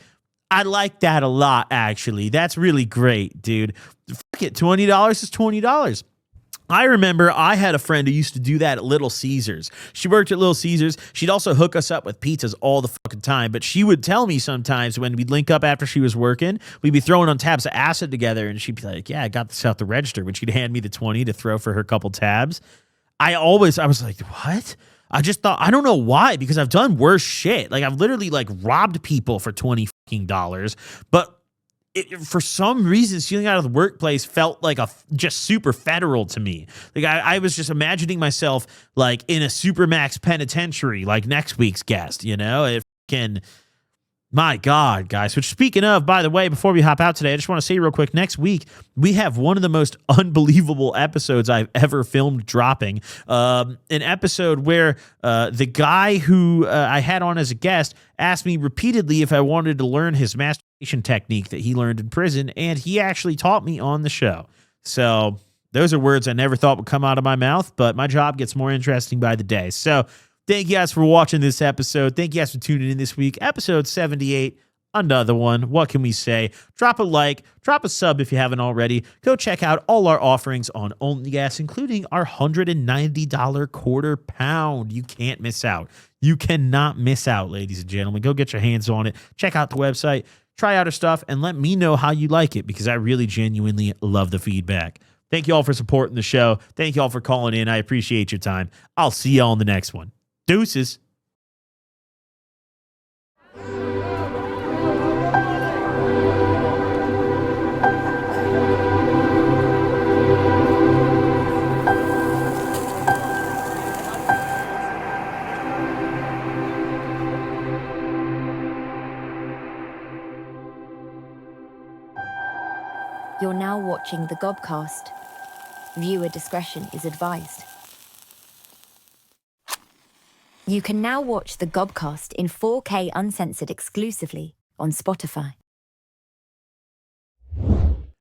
I like that a lot, actually. That's really great, dude. Fuck it, $20 is $20. I remember I had a friend who used to do that at Little Caesars. She worked at Little Caesars. She'd also hook us up with pizzas all the fucking time. But she would tell me sometimes when we'd link up after she was working, we'd be throwing on tabs of acid together, and she'd be like, yeah, I got this out the register. When she'd hand me the 20 to throw for her couple tabs, I was like, what? I just thought, I don't know why, because I've done worse shit. Like I've literally like robbed people for $20 fucking dollars, but for some reason, stealing out of the workplace felt like just super federal to me. Like I was just imagining myself like in a supermax penitentiary, like next week's guest, you know? If my God, guys. Which, speaking of, by the way, before we hop out today, I just want to say real quick, next week, we have one of the most unbelievable episodes I've ever filmed dropping. An episode where the guy who I had on as a guest asked me repeatedly if I wanted to learn his masturbation technique that he learned in prison, and he actually taught me on the show. So those are words I never thought would come out of my mouth, but my job gets more interesting by the day. So thank you guys for watching this episode. Thank you guys for tuning in this week. Episode 78, another one. What can we say? Drop a like, drop a sub if you haven't already. Go check out all our offerings on OnlyFans, including our $190 quarter pound. You can't miss out. You cannot miss out, ladies and gentlemen. Go get your hands on it. Check out the website. Try out our stuff and let me know how you like it, because I really genuinely love the feedback. Thank you all for supporting the show. Thank you all for calling in. I appreciate your time. I'll see you all in the next one. Deuces. You're now watching the Gobcast. Viewer discretion is advised. You can now watch the Gobcast in 4K uncensored exclusively on Spotify.